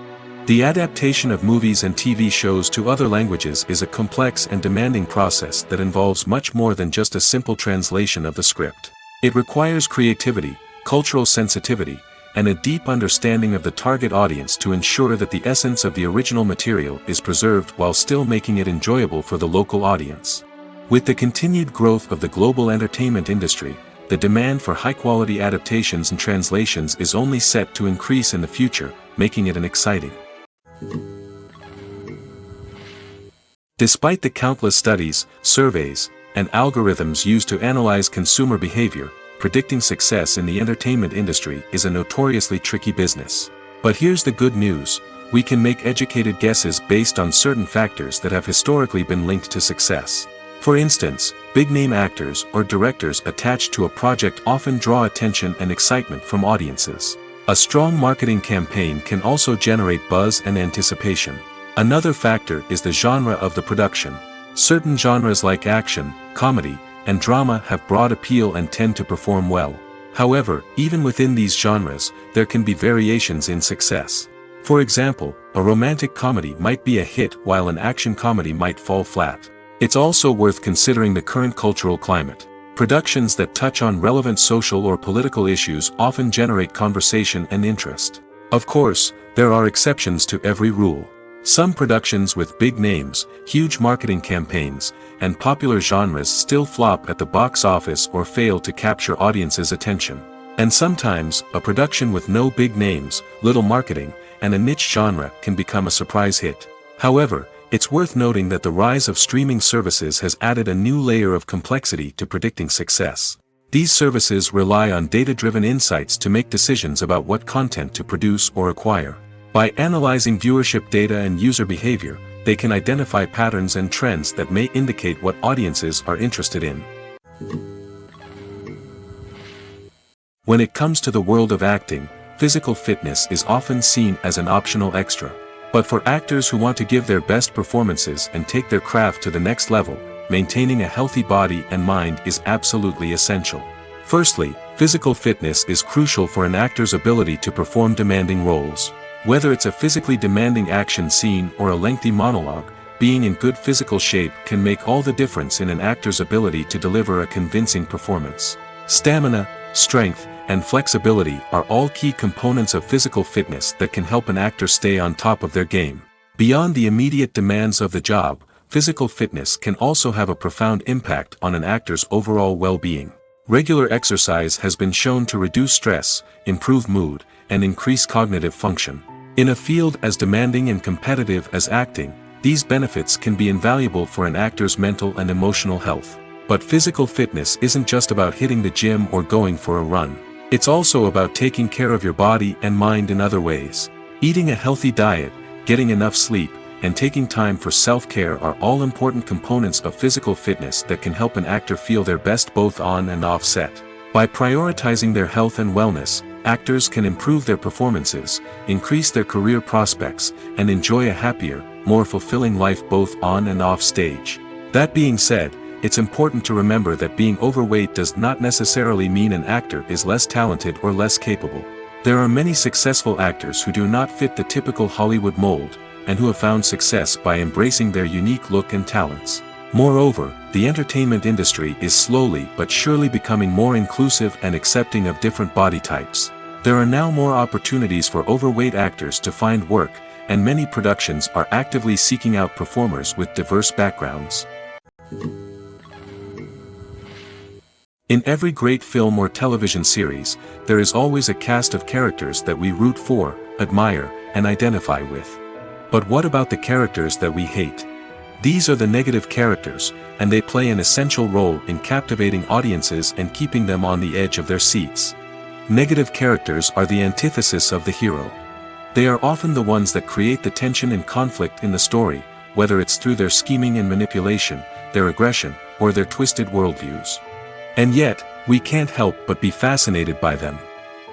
The adaptation of movies and TV shows to other languages is a complex and demanding process that involves much more than just a simple translation of the script. It requires creativity, cultural sensitivity, and a deep understanding of the target audience to ensure that the essence of the original material is preserved while still making it enjoyable for the local audience. With the continued growth of the global entertainment industry, the demand for high-quality adaptations and translations is only set to increase in the future, making it an exciting. Despite the countless studies, surveys, and algorithms used to analyze consumer behavior, predicting success in the entertainment industry is a notoriously tricky business. But here's the good news: we can make educated guesses based on certain factors that have historically been linked to success. For instance, big-name actors or directors attached to a project often draw attention and excitement from audiences. A strong marketing campaign can also generate buzz and anticipation. Another factor is the genre of the production. Certain genres like action, comedy, and drama have broad appeal and tend to perform well. However, even within these genres, there can be variations in success. For example, a romantic comedy might be a hit while an action comedy might fall flat. It's also worth considering the current cultural climate. Productions that touch on relevant social or political issues often generate conversation and interest. Of course, there are exceptions to every rule. Some productions with big names, huge marketing campaigns, and popular genres still flop at the box office or fail to capture audiences' attention. And sometimes, a production with no big names, little marketing, and a niche genre can become a surprise hit. However, it's worth noting that the rise of streaming services has added a new layer of complexity to predicting success. These services rely on data-driven insights to make decisions about what content to produce or acquire. By analyzing viewership data and user behavior, they can identify patterns and trends that may indicate what audiences are interested in. When it comes to the world of acting, physical fitness is often seen as an optional extra. But for actors who want to give their best performances and take their craft to the next level, maintaining a healthy body and mind is absolutely essential. Firstly, physical fitness is crucial for an actor's ability to perform demanding roles. Whether it's a physically demanding action scene or a lengthy monologue, being in good physical shape can make all the difference in an actor's ability to deliver a convincing performance. Stamina, strength, and flexibility are all key components of physical fitness that can help an actor stay on top of their game. Beyond the immediate demands of the job, physical fitness can also have a profound impact on an actor's overall well-being. Regular exercise has been shown to reduce stress, improve mood, and increase cognitive function. In a field as demanding and competitive as acting, these benefits can be invaluable for an actor's mental and emotional health. But physical fitness isn't just about hitting the gym or going for a run. It's also about taking care of your body and mind in other ways. Eating a healthy diet, getting enough sleep, and taking time for self-care are all important components of physical fitness that can help an actor feel their best both on and off set. By prioritizing their health and wellness, actors can improve their performances, increase their career prospects, and enjoy a happier, more fulfilling life both on and off stage. That being said, it's important to remember that being overweight does not necessarily mean an actor is less talented or less capable. There are many successful actors who do not fit the typical Hollywood mold, and who have found success by embracing their unique look and talents. Moreover, the entertainment industry is slowly but surely becoming more inclusive and accepting of different body types. There are now more opportunities for overweight actors to find work, and many productions are actively seeking out performers with diverse backgrounds. In every great film or television series, there is always a cast of characters that we root for, admire, and identify with. But what about the characters that we hate? These are the negative characters, and they play an essential role in captivating audiences and keeping them on the edge of their seats. Negative characters are the antithesis of the hero. They are often the ones that create the tension and conflict in the story, whether it's through their scheming and manipulation, their aggression, or their twisted worldviews. And yet, we can't help but be fascinated by them.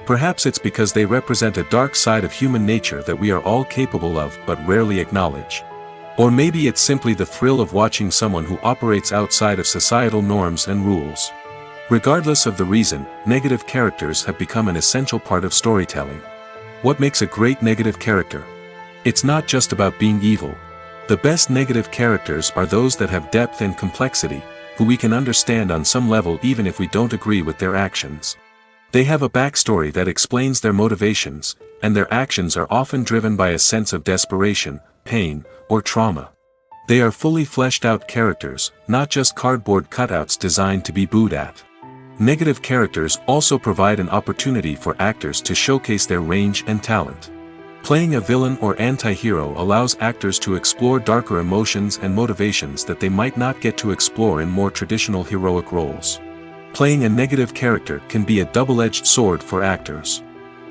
Perhaps it's because they represent a dark side of human nature that we are all capable of but rarely acknowledge. Or maybe it's simply the thrill of watching someone who operates outside of societal norms and rules. Regardless of the reason, negative characters have become an essential part of storytelling. What makes a great negative character? It's not just about being evil. The best negative characters are those that have depth and complexity, who we can understand on some level even if we don't agree with their actions. They have a backstory that explains their motivations, and their actions are often driven by a sense of desperation, pain, or trauma. They are fully fleshed out characters, not just cardboard cutouts designed to be booed at. Negative characters also provide an opportunity for actors to showcase their range and talent. Playing a villain or anti-hero allows actors to explore darker emotions and motivations that they might not get to explore in more traditional heroic roles. Playing a negative character can be a double-edged sword for actors.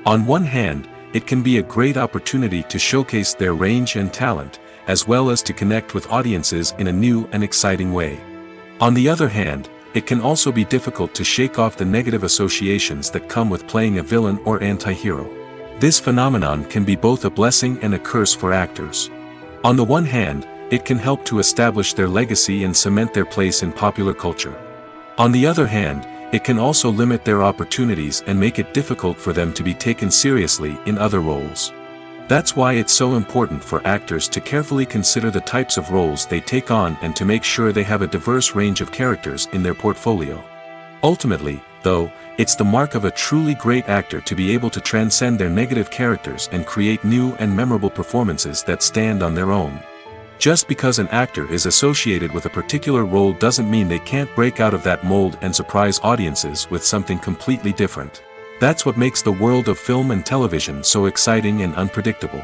On one hand, it can be a great opportunity to showcase their range and talent, as well as to connect with audiences in a new and exciting way. On the other hand, it can also be difficult to shake off the negative associations that come with playing a villain or anti-hero. This phenomenon can be both a blessing and a curse for actors. On the one hand, it can help to establish their legacy and cement their place in popular culture. On the other hand, it can also limit their opportunities and make it difficult for them to be taken seriously in other roles. That's why it's so important for actors to carefully consider the types of roles they take on and to make sure they have a diverse range of characters in their portfolio. Ultimately, though, it's the mark of a truly great actor to be able to transcend their negative characters and create new and memorable performances that stand on their own. Just because an actor is associated with a particular role doesn't mean they can't break out of that mold and surprise audiences with something completely different. That's what makes the world of film and television so exciting and unpredictable.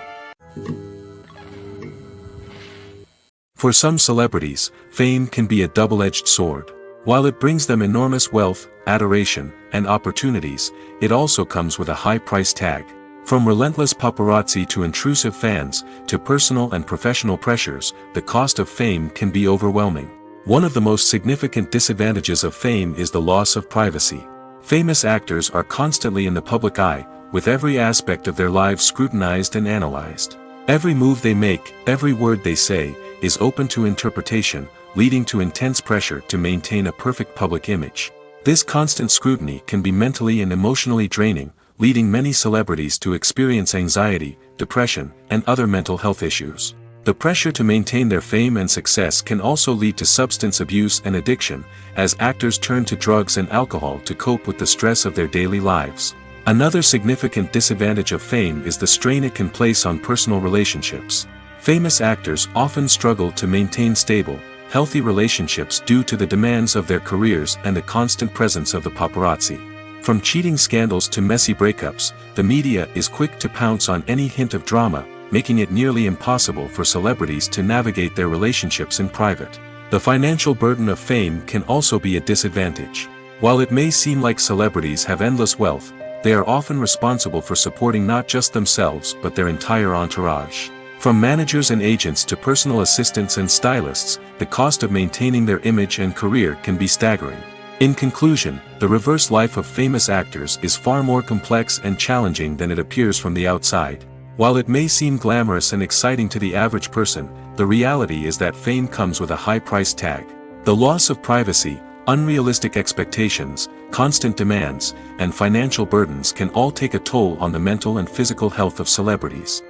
For some celebrities, fame can be a double-edged sword. While it brings them enormous wealth, adoration, and opportunities, it also comes with a high price tag. From relentless paparazzi to intrusive fans, to personal and professional pressures, the cost of fame can be overwhelming. One of the most significant disadvantages of fame is the loss of privacy. Famous actors are constantly in the public eye, with every aspect of their lives scrutinized and analyzed. Every move they make, every word they say, is open to interpretation, leading to intense pressure to maintain a perfect public image. This constant scrutiny can be mentally and emotionally draining, leading many celebrities to experience anxiety, depression, and other mental health issues. The pressure to maintain their fame and success can also lead to substance abuse and addiction, as actors turn to drugs and alcohol to cope with the stress of their daily lives. Another significant disadvantage of fame is the strain it can place on personal relationships. Famous actors often struggle to maintain stable, healthy relationships due to the demands of their careers and the constant presence of the paparazzi. From cheating scandals to messy breakups, the media is quick to pounce on any hint of drama, making it nearly impossible for celebrities to navigate their relationships in private. The financial burden of fame can also be a disadvantage. While it may seem like celebrities have endless wealth, they are often responsible for supporting not just themselves but their entire entourage. From managers and agents to personal assistants and stylists, the cost of maintaining their image and career can be staggering. In conclusion, the reverse life of famous actors is far more complex and challenging than it appears from the outside. While it may seem glamorous and exciting to the average person, the reality is that fame comes with a high price tag. The loss of privacy, unrealistic expectations, constant demands, and financial burdens can all take a toll on the mental and physical health of celebrities.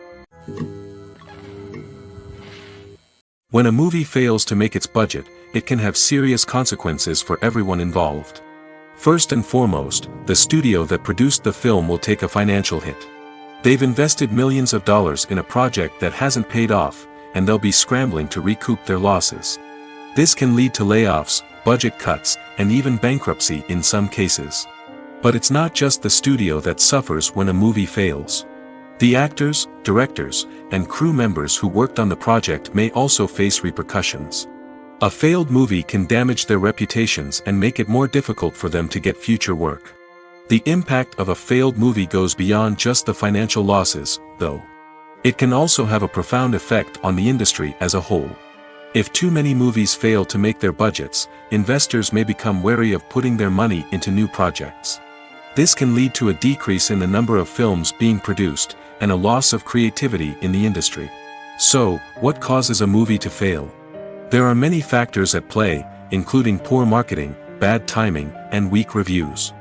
When a movie fails to make its budget, it can have serious consequences for everyone involved. First and foremost, the studio that produced the film will take a financial hit. They've invested millions of dollars in a project that hasn't paid off, and they'll be scrambling to recoup their losses. This can lead to layoffs, budget cuts, and even bankruptcy in some cases. But it's not just the studio that suffers when a movie fails. The actors, directors, and crew members who worked on the project may also face repercussions. A failed movie can damage their reputations and make it more difficult for them to get future work. The impact of a failed movie goes beyond just the financial losses, though. It can also have a profound effect on the industry as a whole. If too many movies fail to make their budgets, investors may become wary of putting their money into new projects. This can lead to a decrease in the number of films being produced, and a loss of creativity in the industry. So, what causes a movie to fail? There are many factors at play, including poor marketing, bad timing, and weak reviews.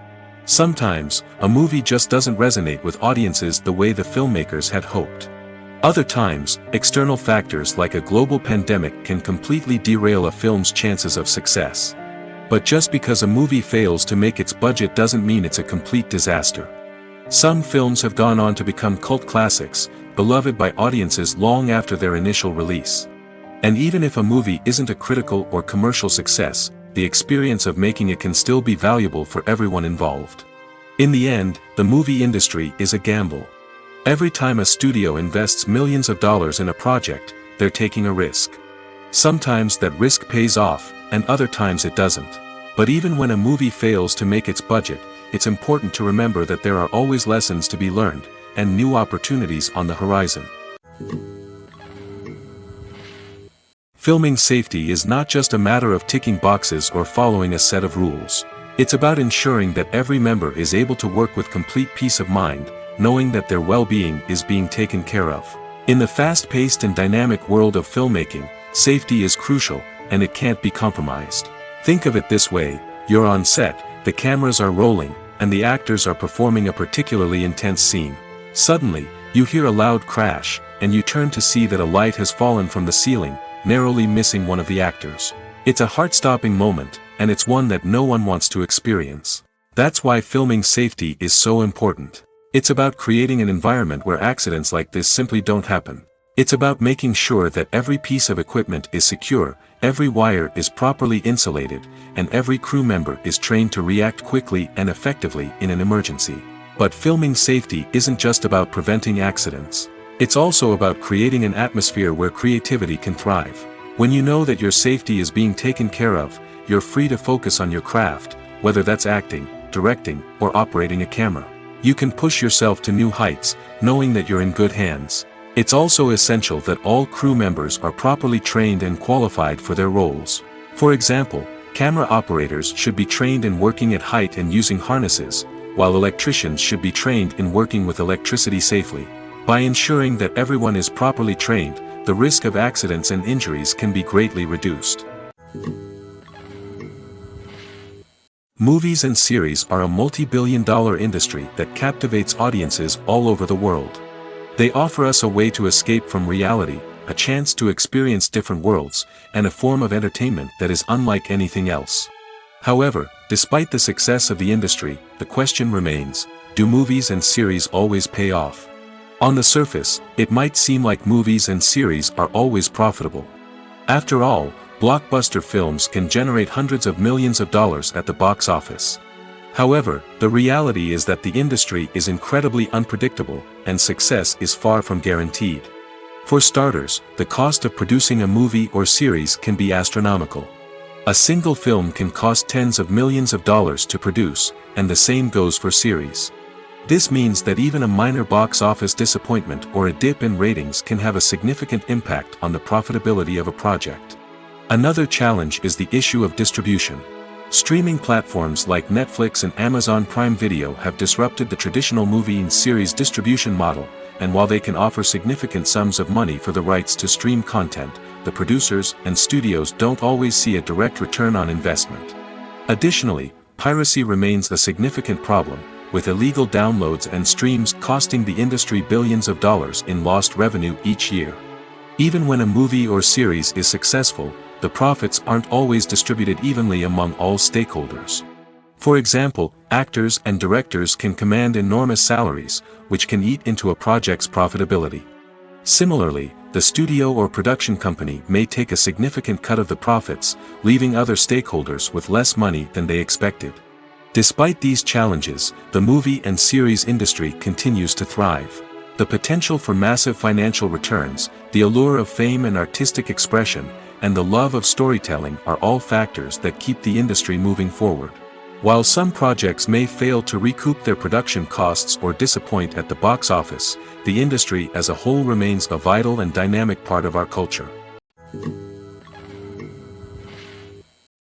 Sometimes, a movie just doesn't resonate with audiences the way the filmmakers had hoped. Other times, external factors like a global pandemic can completely derail a film's chances of success. But just because a movie fails to make its budget doesn't mean it's a complete disaster. Some films have gone on to become cult classics, beloved by audiences long after their initial release. And even if a movie isn't a critical or commercial success, the experience of making it can still be valuable for everyone involved. In the end, the movie industry is a gamble. Every time a studio invests millions of dollars in a project, they're taking a risk. Sometimes that risk pays off, and other times it doesn't. But even when a movie fails to make its budget, it's important to remember that there are always lessons to be learned, and new opportunities on the horizon. Filming safety is not just a matter of ticking boxes or following a set of rules. It's about ensuring that every member is able to work with complete peace of mind, knowing that their well-being is being taken care of. In the fast-paced and dynamic world of filmmaking, Safety is crucial, and it can't be compromised. Think of it this way: you're on set, the cameras are rolling, and the actors are performing a particularly intense scene. Suddenly, you hear a loud crash, and you turn to see that a light has fallen from the ceiling, narrowly missing one of the actors. It's a heart-stopping moment, and it's one that no one wants to experience. That's why filming safety is so important. It's about creating an environment where accidents like this simply don't happen. It's about making sure that every piece of equipment is secure, every wire is properly insulated, and every crew member is trained to react quickly and effectively in an emergency. But filming safety isn't just about preventing accidents. It's also about creating an atmosphere where creativity can thrive. When you know that your safety is being taken care of, you're free to focus on your craft, whether that's acting, directing, or operating a camera. You can push yourself to new heights, knowing that you're in good hands. It's also essential that all crew members are properly trained and qualified for their roles. For example, camera operators should be trained in working at height and using harnesses, while electricians should be trained in working with electricity safely. By ensuring that everyone is properly trained, the risk of accidents and injuries can be greatly reduced. Movies and series are a multi-billion-dollar industry that captivates audiences all over the world. They offer us a way to escape from reality, a chance to experience different worlds, and a form of entertainment that is unlike anything else. However, despite the success of the industry, the question remains: do movies and series always pay off? On the surface, it might seem like movies and series are always profitable. After all, blockbuster films can generate hundreds of millions of dollars at the box office. However, the reality is that the industry is incredibly unpredictable, and success is far from guaranteed. For starters, the cost of producing a movie or series can be astronomical. A single film can cost tens of millions of dollars to produce, and the same goes for series. This means that even a minor box office disappointment or a dip in ratings can have a significant impact on the profitability of a project. Another challenge is the issue of distribution. Streaming platforms like Netflix and Amazon Prime Video have disrupted the traditional movie and series distribution model, and while they can offer significant sums of money for the rights to stream content, the producers and studios don't always see a direct return on investment. Additionally, piracy remains a significant problem, with illegal downloads and streams costing the industry billions of dollars in lost revenue each year. Even when a movie or series is successful, the profits aren't always distributed evenly among all stakeholders. For example, actors and directors can command enormous salaries, which can eat into a project's profitability. Similarly, the studio or production company may take a significant cut of the profits, leaving other stakeholders with less money than they expected. Despite these challenges, the movie and series industry continues to thrive. The potential for massive financial returns, the allure of fame and artistic expression, and the love of storytelling are all factors that keep the industry moving forward. While some projects may fail to recoup their production costs or disappoint at the box office, the industry as a whole remains a vital and dynamic part of our culture.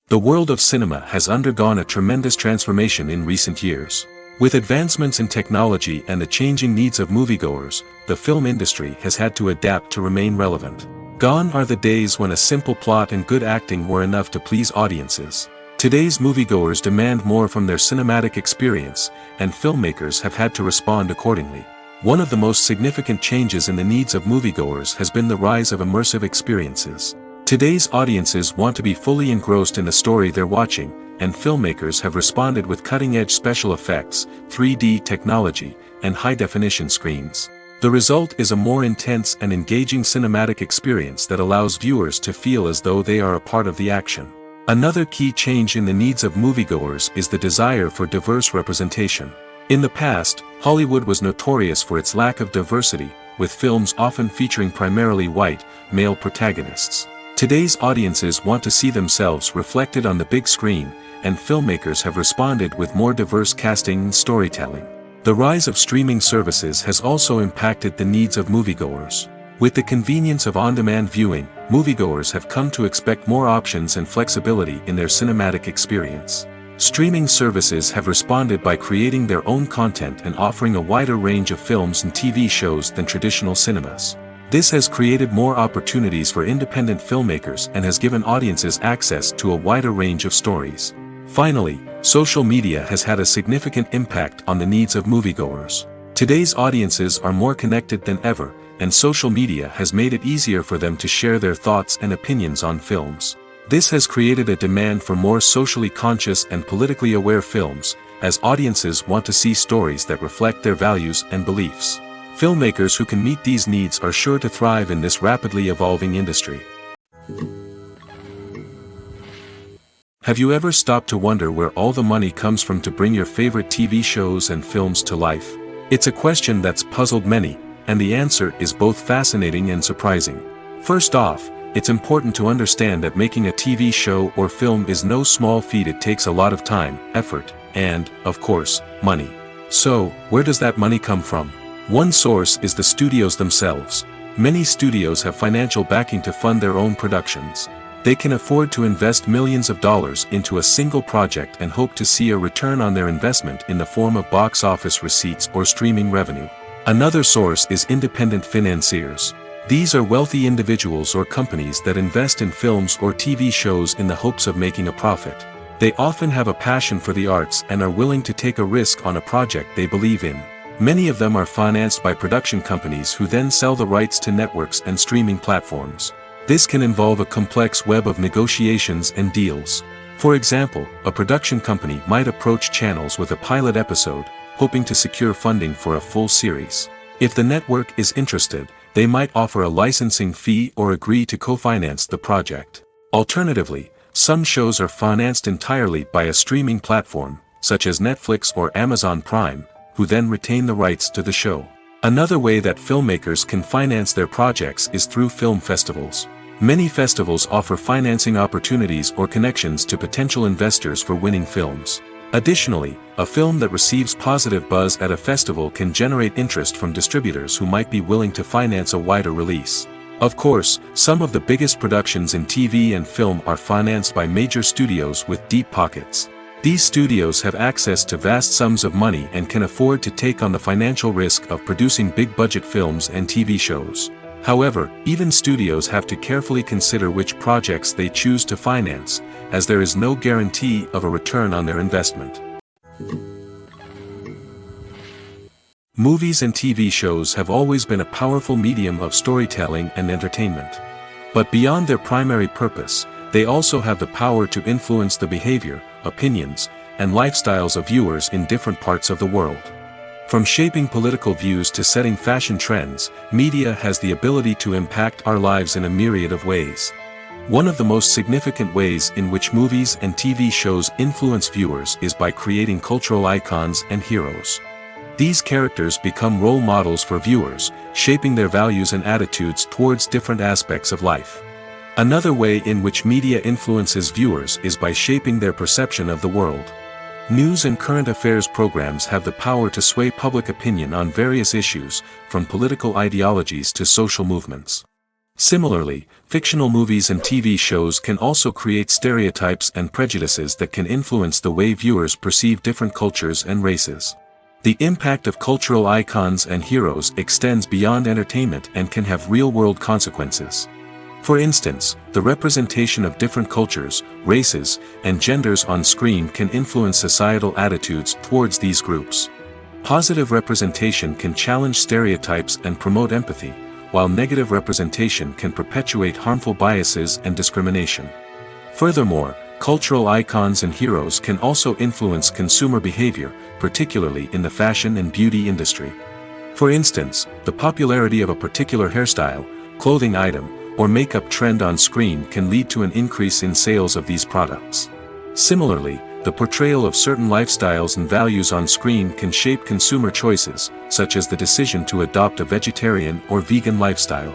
The world of cinema has undergone a tremendous transformation in recent years. With advancements in technology and the changing needs of moviegoers, the film industry has had to adapt to remain relevant. Gone are the days when a simple plot and good acting were enough to please audiences. Today's moviegoers demand more from their cinematic experience, and filmmakers have had to respond accordingly. One of the most significant changes in the needs of moviegoers has been the rise of immersive experiences. Today's audiences want to be fully engrossed in the story they're watching, and filmmakers have responded with cutting-edge special effects, 3D technology, and high-definition screens. The result is a more intense and engaging cinematic experience that allows viewers to feel as though they are a part of the action. Another key change in the needs of moviegoers is the desire for diverse representation. In the past, Hollywood was notorious for its lack of diversity, with films often featuring primarily white, male protagonists. Today's audiences want to see themselves reflected on the big screen, and filmmakers have responded with more diverse casting and storytelling. The rise of streaming services has also impacted the needs of moviegoers. With the convenience of on-demand viewing, moviegoers have come to expect more options and flexibility in their cinematic experience. Streaming services have responded by creating their own content and offering a wider range of films and TV shows than traditional cinemas. This has created more opportunities for independent filmmakers and has given audiences access to a wider range of stories. Finally, social media has had a significant impact on the needs of moviegoers. Today's audiences are more connected than ever, and social media has made it easier for them to share their thoughts and opinions on films. This has created a demand for more socially conscious and politically aware films, as audiences want to see stories that reflect their values and beliefs. Filmmakers who can meet these needs are sure to thrive in this rapidly evolving industry. Have you ever stopped to wonder where all the money comes from to bring your favorite TV shows and films to life? It's a question that's puzzled many, and the answer is both fascinating and surprising. First off, it's important to understand that making a TV show or film is no small feat. It takes a lot of time, effort, and, of course, money. So, where does that money come from? One source is the studios themselves. Many studios have financial backing to fund their own productions. They can afford to invest millions of dollars into a single project and hope to see a return on their investment in the form of box office receipts or streaming revenue. Another source is independent financiers. These are wealthy individuals or companies that invest in films or TV shows in the hopes of making a profit. They often have a passion for the arts and are willing to take a risk on a project they believe in. Many of them are financed by production companies who then sell the rights to networks and streaming platforms. This can involve a complex web of negotiations and deals. For example, a production company might approach channels with a pilot episode, hoping to secure funding for a full series. If the network is interested, they might offer a licensing fee or agree to co-finance the project. Alternatively, some shows are financed entirely by a streaming platform, such as Netflix or Amazon Prime, who then retain the rights to the show. Another way that filmmakers can finance their projects is through film festivals. Many festivals offer financing opportunities or connections to potential investors for winning films. Additionally, a film that receives positive buzz at a festival can generate interest from distributors who might be willing to finance a wider release. Of course, some of the biggest productions in TV and film are financed by major studios with deep pockets. These studios have access to vast sums of money and can afford to take on the financial risk of producing big-budget films and TV shows. However, even studios have to carefully consider which projects they choose to finance, as there is no guarantee of a return on their investment. Movies and TV shows have always been a powerful medium of storytelling and entertainment. But beyond their primary purpose, they also have the power to influence the behavior, opinions, and lifestyles of viewers in different parts of the world. From shaping political views to setting fashion trends, media has the ability to impact our lives in a myriad of ways. One of the most significant ways in which movies and TV shows influence viewers is by creating cultural icons and heroes. These characters become role models for viewers, shaping their values and attitudes towards different aspects of life. Another way in which media influences viewers is by shaping their perception of the world. News and current affairs programs have the power to sway public opinion on various issues, from political ideologies to social movements. Similarly, fictional movies and TV shows can also create stereotypes and prejudices that can influence the way viewers perceive different cultures and races. The impact of cultural icons and heroes extends beyond entertainment and can have real-world consequences. For instance, the representation of different cultures, races, and genders on screen can influence societal attitudes towards these groups. Positive representation can challenge stereotypes and promote empathy, while negative representation can perpetuate harmful biases and discrimination. Furthermore, cultural icons and heroes can also influence consumer behavior, particularly in the fashion and beauty industry. For instance, the popularity of a particular hairstyle, clothing item, or makeup trend on screen can lead to an increase in sales of these products. Similarly, the portrayal of certain lifestyles and values on screen can shape consumer choices, such as the decision to adopt a vegetarian or vegan lifestyle.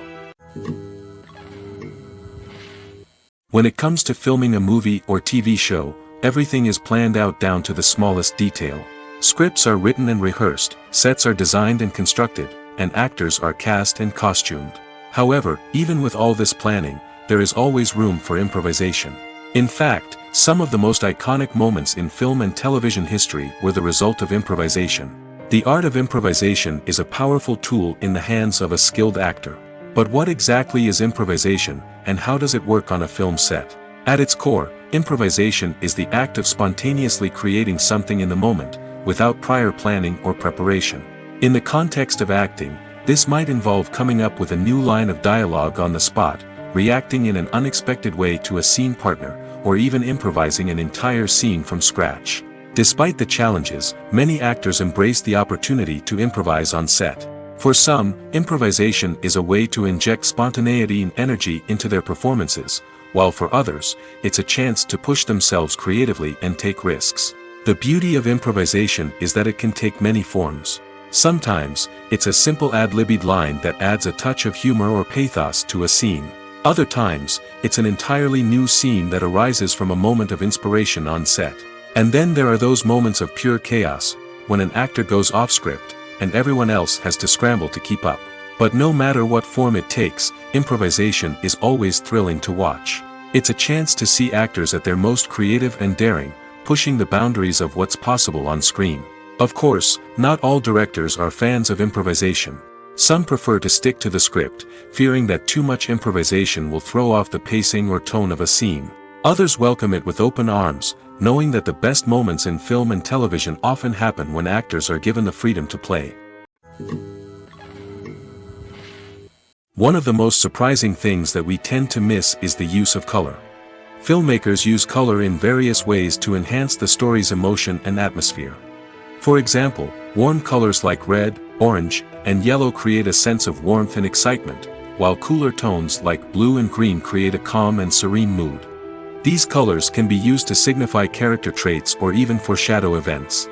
When it comes to filming a movie or TV show, everything is planned out down to the smallest detail. Scripts are written and rehearsed, sets are designed and constructed, and actors are cast and costumed. However, even with all this planning, there is always room for improvisation. In fact, some of the most iconic moments in film and television history were the result of improvisation. The art of improvisation is a powerful tool in the hands of a skilled actor. But what exactly is improvisation, and how does it work on a film set? At its core, improvisation is the act of spontaneously creating something in the moment, without prior planning or preparation. In the context of acting, this might involve coming up with a new line of dialogue on the spot, reacting in an unexpected way to a scene partner, or even improvising an entire scene from scratch. Despite the challenges, many actors embrace the opportunity to improvise on set. For some, improvisation is a way to inject spontaneity and energy into their performances, while for others, it's a chance to push themselves creatively and take risks. The beauty of improvisation is that it can take many forms. Sometimes, it's a simple ad-libbed line that adds a touch of humor or pathos to a scene. Other times, it's an entirely new scene that arises from a moment of inspiration on set. And then there are those moments of pure chaos, when an actor goes off script, and everyone else has to scramble to keep up. But no matter what form it takes, improvisation is always thrilling to watch. It's a chance to see actors at their most creative and daring, pushing the boundaries of what's possible on screen. Of course, not all directors are fans of improvisation. Some prefer to stick to the script, fearing that too much improvisation will throw off the pacing or tone of a scene. Others welcome it with open arms, knowing that the best moments in film and television often happen when actors are given the freedom to play. One of the most surprising things that we tend to miss is the use of color. Filmmakers use color in various ways to enhance the story's emotion and atmosphere. For example, warm colors like red, orange, and yellow create a sense of warmth and excitement, while cooler tones like blue and green create a calm and serene mood. These colors can be used to signify character traits or even foreshadow events.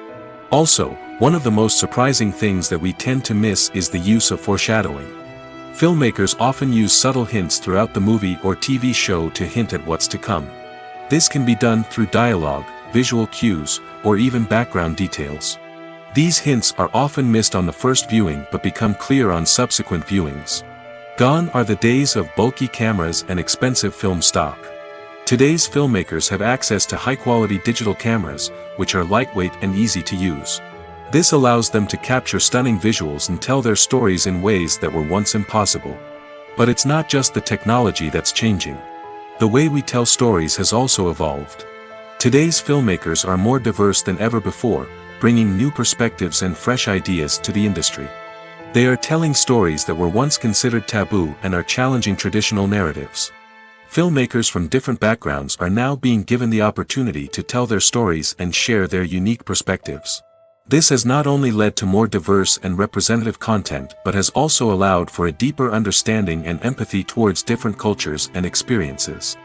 Also, one of the most surprising things that we tend to miss is the use of foreshadowing. Filmmakers often use subtle hints throughout the movie or TV show to hint at what's to come. This can be done through dialogue, visual cues, or even background details. These hints are often missed on the first viewing but become clear on subsequent viewings. Gone are the days of bulky cameras and expensive film stock. Today's filmmakers have access to high-quality digital cameras, which are lightweight and easy to use. This allows them to capture stunning visuals and tell their stories in ways that were once impossible. But it's not just the technology that's changing. The way we tell stories has also evolved. Today's filmmakers are more diverse than ever before, bringing new perspectives and fresh ideas to the industry. They are telling stories that were once considered taboo and are challenging traditional narratives. Filmmakers from different backgrounds are now being given the opportunity to tell their stories and share their unique perspectives. This has not only led to more diverse and representative content but has also allowed for a deeper understanding and empathy towards different cultures and experiences.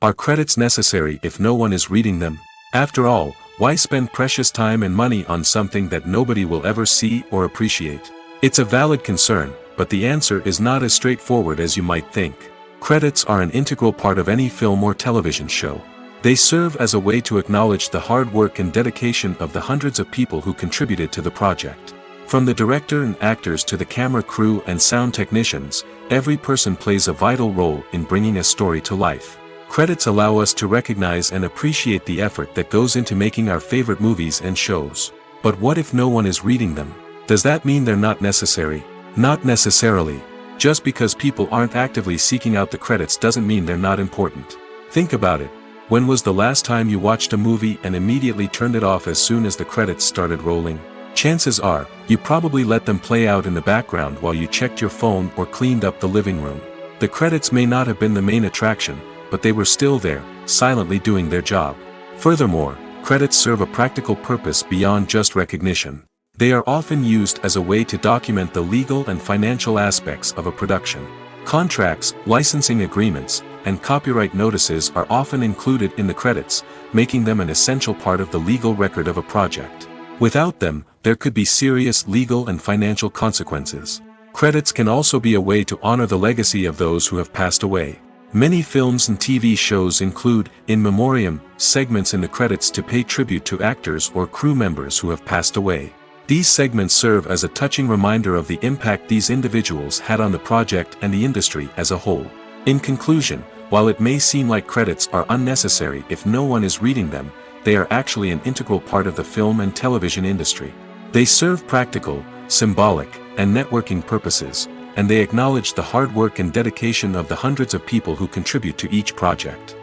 Are credits necessary if no one is reading them? After all, why spend precious time and money on something that nobody will ever see or appreciate? It's a valid concern, but the answer is not as straightforward as you might think. Credits are an integral part of any film or television show. They serve as a way to acknowledge the hard work and dedication of the hundreds of people who contributed to the project. From the director and actors to the camera crew and sound technicians, every person plays a vital role in bringing a story to life. Credits allow us to recognize and appreciate the effort that goes into making our favorite movies and shows. But what if no one is reading them? Does that mean they're not necessary? Not necessarily. Just because people aren't actively seeking out the credits doesn't mean they're not important. Think about it. When was the last time you watched a movie and immediately turned it off as soon as the credits started rolling? Chances are, you probably let them play out in the background while you checked your phone or cleaned up the living room. The credits may not have been the main attraction, but they were still there, silently doing their job. Furthermore, credits serve a practical purpose beyond just recognition. They are often used as a way to document the legal and financial aspects of a production. Contracts, licensing agreements, and copyright notices are often included in the credits, making them an essential part of the legal record of a project. Without them, there could be serious legal and financial consequences. Credits can also be a way to honor the legacy of those who have passed away. Many films and TV shows include, in memoriam, segments in the credits to pay tribute to actors or crew members who have passed away. These segments serve as a touching reminder of the impact these individuals had on the project and the industry as a whole. In conclusion, while it may seem like credits are unnecessary if no one is reading them, they are actually an integral part of the film and television industry. They serve practical, symbolic, and networking purposes, and they acknowledge the hard work and dedication of the hundreds of people who contribute to each project.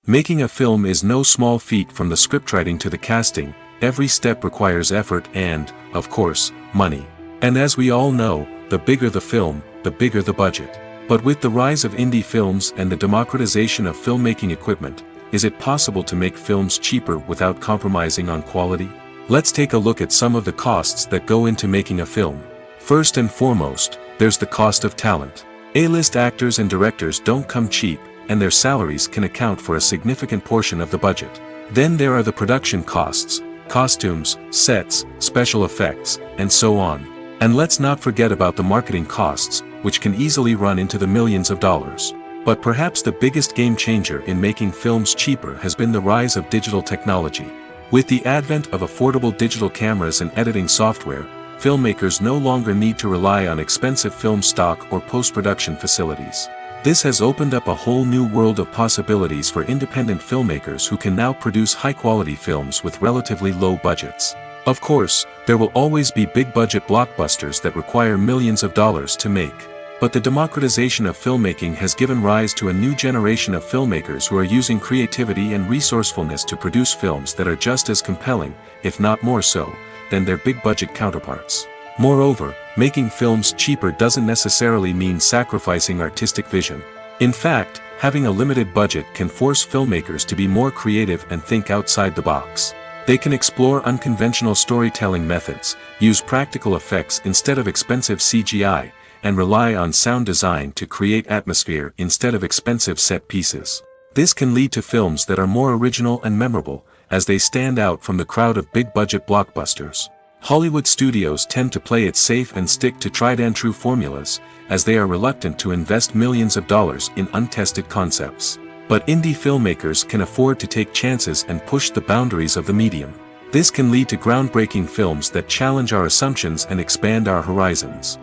Making a film is no small feat. From the scriptwriting to the casting, every step requires effort and, of course, money. And as we all know, the bigger the film, the bigger the budget. But with the rise of indie films and the democratization of filmmaking equipment, is it possible to make films cheaper without compromising on quality? Let's take a look at some of the costs that go into making a film. First and foremost, there's the cost of talent. A-list actors and directors don't come cheap, and their salaries can account for a significant portion of the budget. Then there are the production costs, costumes, sets, special effects, and so on. And let's not forget about the marketing costs, which can easily run into the millions of dollars. But perhaps the biggest game changer in making films cheaper has been the rise of digital technology. With the advent of affordable digital cameras and editing software, filmmakers no longer need to rely on expensive film stock or post-production facilities. This has opened up a whole new world of possibilities for independent filmmakers who can now produce high-quality films with relatively low budgets. Of course, there will always be big-budget blockbusters that require millions of dollars to make. But the democratization of filmmaking has given rise to a new generation of filmmakers who are using creativity and resourcefulness to produce films that are just as compelling, if not more so, than their big-budget counterparts. Moreover, making films cheaper doesn't necessarily mean sacrificing artistic vision. In fact, having a limited budget can force filmmakers to be more creative and think outside the box. They can explore unconventional storytelling methods, use practical effects instead of expensive CGI, and rely on sound design to create atmosphere instead of expensive set pieces. This can lead to films that are more original and memorable, as they stand out from the crowd of big-budget blockbusters. Hollywood studios tend to play it safe and stick to tried-and-true formulas, as they are reluctant to invest millions of dollars in untested concepts. But indie filmmakers can afford to take chances and push the boundaries of the medium. This can lead to groundbreaking films that challenge our assumptions and expand our horizons.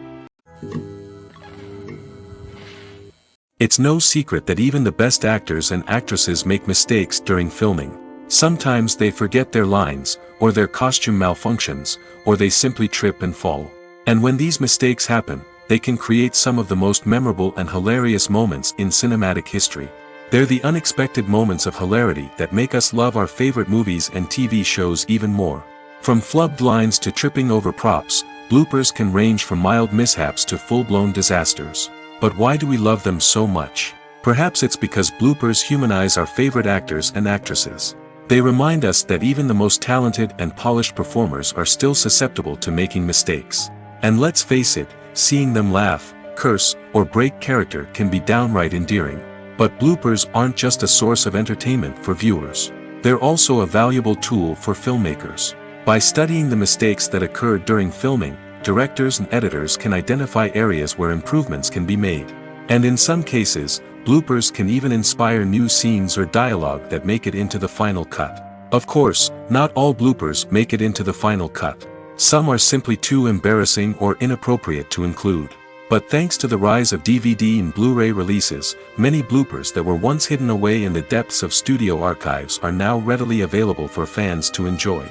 It's no secret that even the best actors and actresses make mistakes during filming. Sometimes they forget their lines, or their costume malfunctions, or they simply trip and fall. And when these mistakes happen, they can create some of the most memorable and hilarious moments in cinematic history. They're the unexpected moments of hilarity that make us love our favorite movies and TV shows even more. From flubbed lines to tripping over props, bloopers can range from mild mishaps to full-blown disasters. But why do we love them so much? Perhaps it's because bloopers humanize our favorite actors and actresses. They remind us that even the most talented and polished performers are still susceptible to making mistakes. And let's face it, seeing them laugh, curse, or break character can be downright endearing. But bloopers aren't just a source of entertainment for viewers. They're also a valuable tool for filmmakers. By studying the mistakes that occurred during filming, directors and editors can identify areas where improvements can be made. And in some cases, bloopers can even inspire new scenes or dialogue that make it into the final cut. Of course, not all bloopers make it into the final cut. Some are simply too embarrassing or inappropriate to include. But thanks to the rise of DVD and Blu-ray releases, many bloopers that were once hidden away in the depths of studio archives are now readily available for fans to enjoy.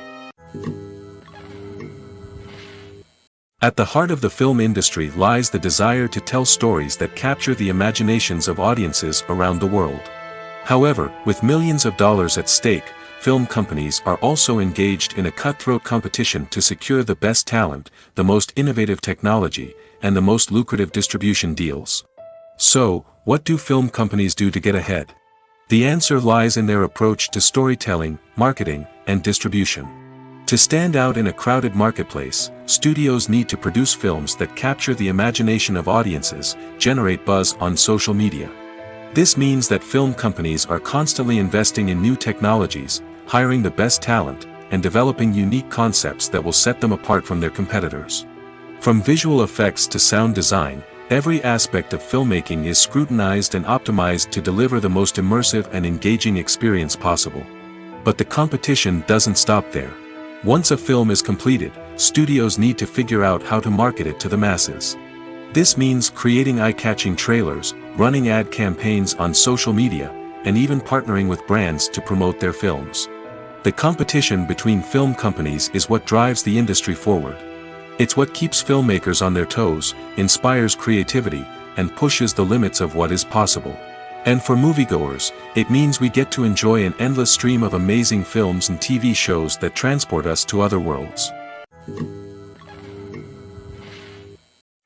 At the heart of the film industry lies the desire to tell stories that capture the imaginations of audiences around the world. However, with millions of dollars at stake, film companies are also engaged in a cutthroat competition to secure the best talent, the most innovative technology, and the most lucrative distribution deals. So, what do film companies do to get ahead? The answer lies in their approach to storytelling, marketing, and distribution. To stand out in a crowded marketplace, studios need to produce films that capture the imagination of audiences, generate buzz on social media. This means that film companies are constantly investing in new technologies, hiring the best talent, and developing unique concepts that will set them apart from their competitors. From visual effects to sound design, every aspect of filmmaking is scrutinized and optimized to deliver the most immersive and engaging experience possible. But the competition doesn't stop there. Once a film is completed, studios need to figure out how to market it to the masses. This means creating eye-catching trailers, running ad campaigns on social media, and even partnering with brands to promote their films. The competition between film companies is what drives the industry forward. It's what keeps filmmakers on their toes, inspires creativity, and pushes the limits of what is possible. And for moviegoers, it means we get to enjoy an endless stream of amazing films and TV shows that transport us to other worlds.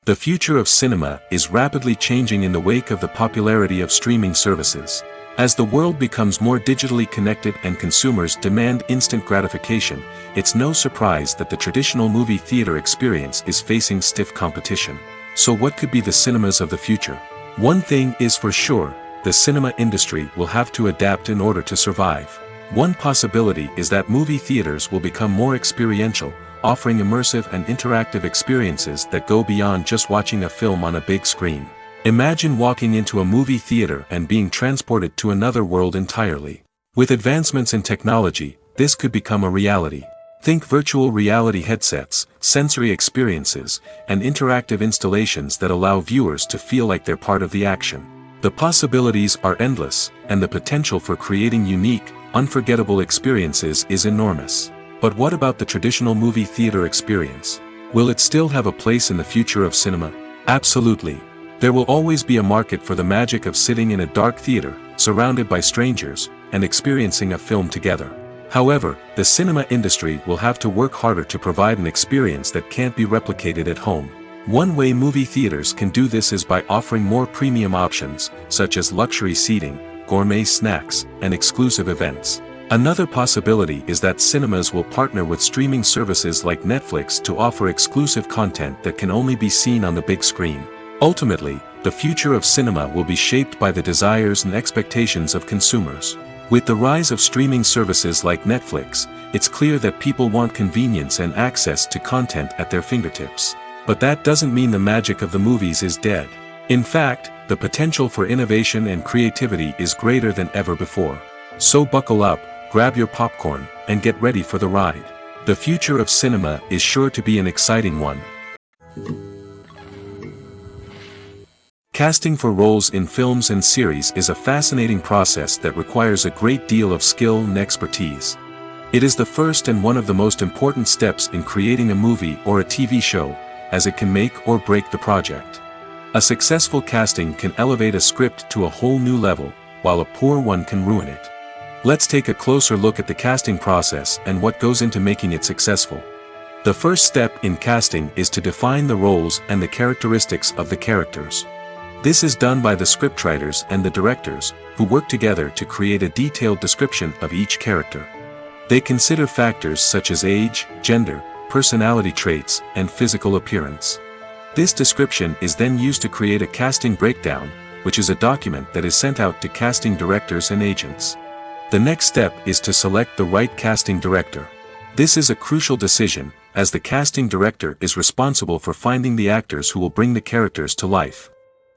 The future of cinema is rapidly changing in the wake of the popularity of streaming services. As the world becomes more digitally connected and consumers demand instant gratification, it's no surprise that the traditional movie theater experience is facing stiff competition. So what could be the cinemas of the future? One thing is for sure, the cinema industry will have to adapt in order to survive. One possibility is that movie theaters will become more experiential, offering immersive and interactive experiences that go beyond just watching a film on a big screen. Imagine walking into a movie theater and being transported to another world entirely. With advancements in technology, this could become a reality. Think virtual reality headsets, sensory experiences, and interactive installations that allow viewers to feel like they're part of the action. The possibilities are endless, and the potential for creating unique, unforgettable experiences is enormous. But what about the traditional movie theater experience? Will it still have a place in the future of cinema? Absolutely. There will always be a market for the magic of sitting in a dark theater, surrounded by strangers, and experiencing a film together. However, the cinema industry will have to work harder to provide an experience that can't be replicated at home. One way movie theaters can do this is by offering more premium options, such as luxury seating, gourmet snacks, and exclusive events. Another possibility is that cinemas will partner with streaming services like Netflix to offer exclusive content that can only be seen on the big screen. Ultimately, the future of cinema will be shaped by the desires and expectations of consumers. With the rise of streaming services like Netflix, it's clear that people want convenience and access to content at their fingertips. But that doesn't mean the magic of the movies is dead. In fact, the potential for innovation and creativity is greater than ever before. So buckle up, grab your popcorn, and get ready for the ride. The future of cinema is sure to be an exciting one. Casting for roles in films and series is a fascinating process that requires a great deal of skill and expertise. It is the first and one of the most important steps in creating a movie or a TV show, as it can make or break the project. A successful casting can elevate a script to a whole new level, while a poor one can ruin it. Let's take a closer look at the casting process and what goes into making it successful. The first step in casting is to define the roles and the characteristics of the characters. This is done by the scriptwriters and the directors, who work together to create a detailed description of each character. They consider factors such as age, gender, personality traits, and physical appearance. This description is then used to create a casting breakdown, which is a document that is sent out to casting directors and agents. The next step is to select the right casting director. This is a crucial decision, as the casting director is responsible for finding the actors who will bring the characters to life.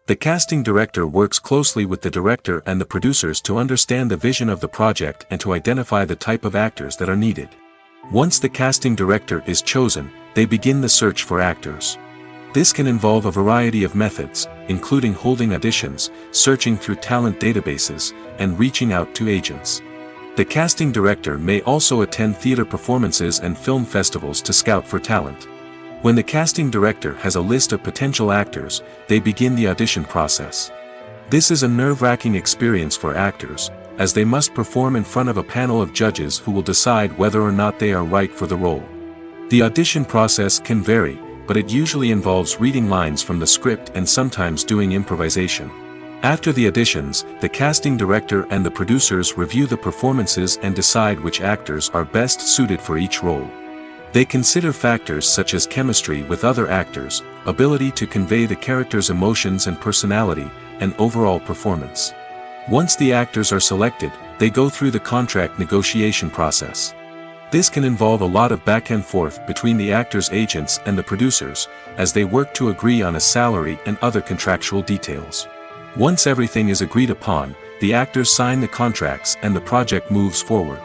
The casting director works closely with the director and the producers to understand the vision of the project and to identify the type of actors that are needed. Once the casting director is chosen, they begin the search for actors. This can involve a variety of methods, including holding auditions, searching through talent databases, and reaching out to agents. The casting director may also attend theater performances and film festivals to scout for talent. When the casting director has a list of potential actors, they begin the audition process. This is a nerve-wracking experience for actors, as they must perform in front of a panel of judges who will decide whether or not they are right for the role. The audition process can vary, but it usually involves reading lines from the script and sometimes doing improvisation. After the auditions, the casting director and the producers review the performances and decide which actors are best suited for each role. They consider factors such as chemistry with other actors, ability to convey the character's emotions and personality, and overall performance. Once the actors are selected, they go through the contract negotiation process. This can involve a lot of back and forth between the actors' agents and the producers, as they work to agree on a salary and other contractual details. Once everything is agreed upon, the actors sign the contracts and the project moves forward.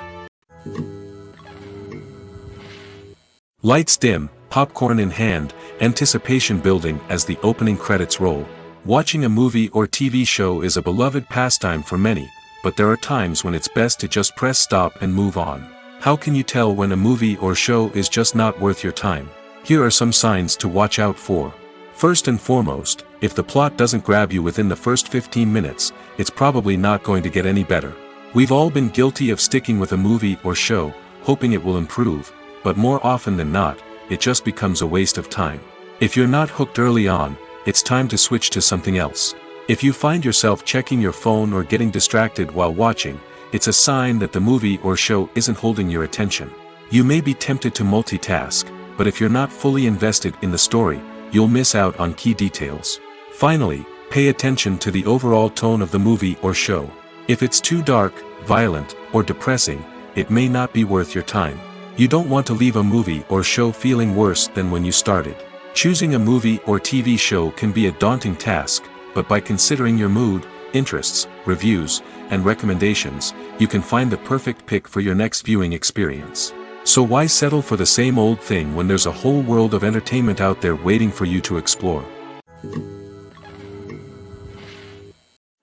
Lights dim, popcorn in hand, anticipation building as the opening credits roll. Watching a movie or TV show is a beloved pastime for many, but there are times when it's best to just press stop and move on. How can you tell when a movie or show is just not worth your time? Here are some signs to watch out for. First and foremost, if the plot doesn't grab you within the first 15 minutes, it's probably not going to get any better. We've all been guilty of sticking with a movie or show, hoping it will improve, but more often than not, it just becomes a waste of time. If you're not hooked early on, it's time to switch to something else. If you find yourself checking your phone or getting distracted while watching, it's a sign that the movie or show isn't holding your attention. You may be tempted to multitask, but if you're not fully invested in the story, you'll miss out on key details. Finally, pay attention to the overall tone of the movie or show. If it's too dark, violent, or depressing, it may not be worth your time. You don't want to leave a movie or show feeling worse than when you started. Choosing a movie or TV show can be a daunting task, but by considering your mood, interests, reviews, and recommendations, you can find the perfect pick for your next viewing experience. So why settle for the same old thing when there's a whole world of entertainment out there waiting for you to explore?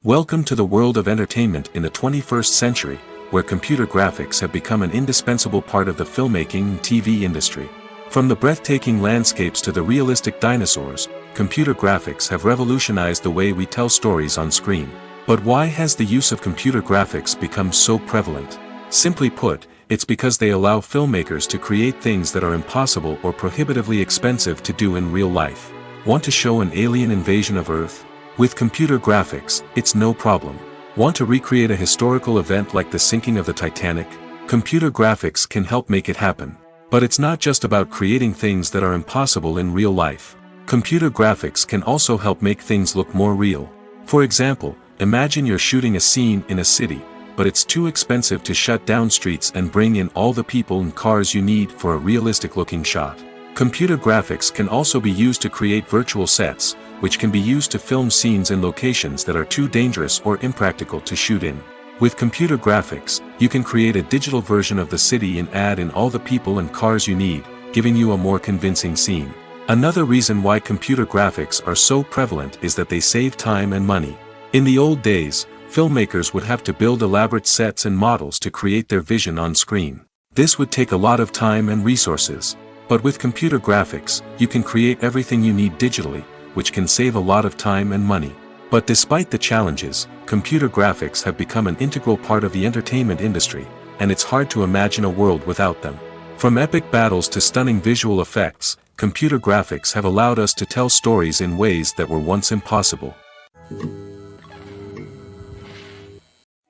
Welcome to the world of entertainment in the 21st century, where computer graphics have become an indispensable part of the filmmaking and TV industry. From the breathtaking landscapes to the realistic dinosaurs, computer graphics have revolutionized the way we tell stories on screen. But why has the use of computer graphics become so prevalent? Simply put, it's because they allow filmmakers to create things that are impossible or prohibitively expensive to do in real life. Want to show an alien invasion of Earth? With computer graphics, it's no problem. Want to recreate a historical event like the sinking of the Titanic? Computer graphics can help make it happen. But it's not just about creating things that are impossible in real life. Computer graphics can also help make things look more real. For example, imagine you're shooting a scene in a city, but it's too expensive to shut down streets and bring in all the people and cars you need for a realistic-looking shot. Computer graphics can also be used to create virtual sets, which can be used to film scenes in locations that are too dangerous or impractical to shoot in. With computer graphics, you can create a digital version of the city and add in all the people and cars you need, giving you a more convincing scene. Another reason why computer graphics are so prevalent is that they save time and money. In the old days, filmmakers would have to build elaborate sets and models to create their vision on screen. This would take a lot of time and resources. But with computer graphics, you can create everything you need digitally, which can save a lot of time and money. But despite the challenges, computer graphics have become an integral part of the entertainment industry, and it's hard to imagine a world without them. From epic battles to stunning visual effects, computer graphics have allowed us to tell stories in ways that were once impossible.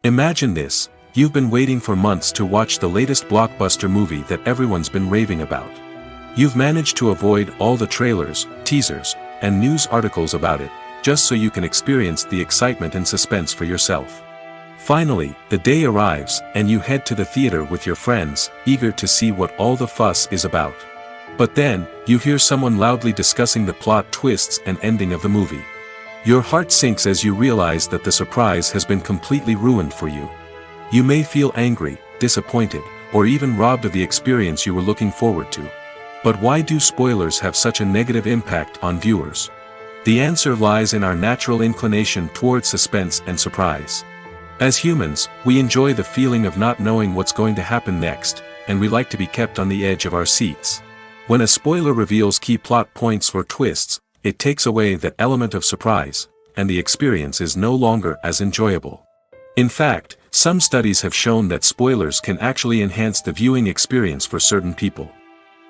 Imagine this: you've been waiting for months to watch the latest blockbuster movie that everyone's been raving about. You've managed to avoid all the trailers, teasers, and news articles about it, just so you can experience the excitement and suspense for yourself. Finally, the day arrives, and you head to the theater with your friends, eager to see what all the fuss is about. But then, you hear someone loudly discussing the plot twists and ending of the movie. Your heart sinks as you realize that the surprise has been completely ruined for you. You may feel angry, disappointed, or even robbed of the experience you were looking forward to. But why do spoilers have such a negative impact on viewers? The answer lies in our natural inclination toward suspense and surprise. As humans, we enjoy the feeling of not knowing what's going to happen next, and we like to be kept on the edge of our seats. When a spoiler reveals key plot points or twists, it takes away that element of surprise, and the experience is no longer as enjoyable. In fact, some studies have shown that spoilers can actually enhance the viewing experience for certain people.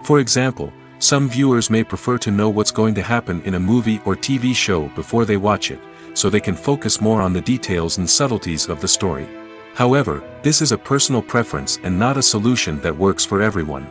For example, some viewers may prefer to know what's going to happen in a movie or TV show before they watch it, so they can focus more on the details and subtleties of the story. However, this is a personal preference and not a solution that works for everyone.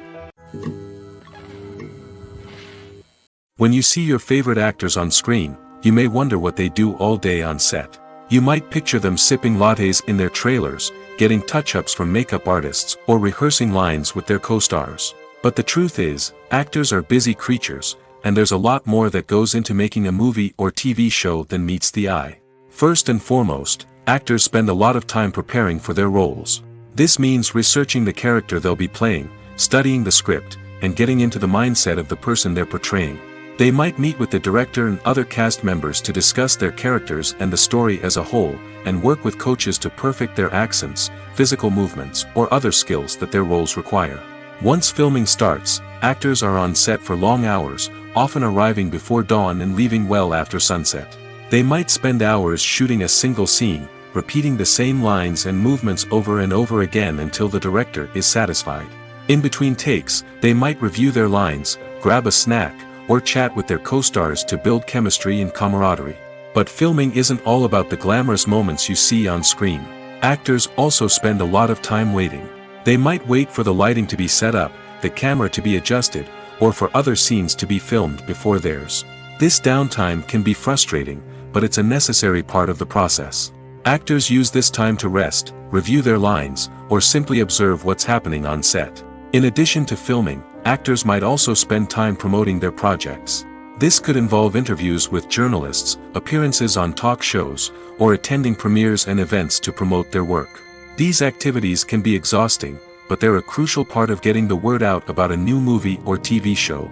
When you see your favorite actors on screen, you may wonder what they do all day on set. You might picture them sipping lattes in their trailers, getting touch-ups from makeup artists, or rehearsing lines with their co-stars. But the truth is, actors are busy creatures, and there's a lot more that goes into making a movie or TV show than meets the eye. First and foremost, actors spend a lot of time preparing for their roles. This means researching the character they'll be playing, studying the script, and getting into the mindset of the person they're portraying. They might meet with the director and other cast members to discuss their characters and the story as a whole, and work with coaches to perfect their accents, physical movements, or other skills that their roles require. Once filming starts, actors are on set for long hours, often arriving before dawn and leaving well after sunset. They might spend hours shooting a single scene, repeating the same lines and movements over and over again until the director is satisfied. In between takes, they might review their lines, grab a snack, or chat with their co-stars to build chemistry and camaraderie. But filming isn't all about the glamorous moments you see on screen. Actors also spend a lot of time waiting. They might wait for the lighting to be set up, the camera to be adjusted, or for other scenes to be filmed before theirs. This downtime can be frustrating, but it's a necessary part of the process. Actors use this time to rest, review their lines, or simply observe what's happening on set. In addition to filming, actors might also spend time promoting their projects. This could involve interviews with journalists, appearances on talk shows, or attending premieres and events to promote their work. These activities can be exhausting, but they're a crucial part of getting the word out about a new movie or TV show.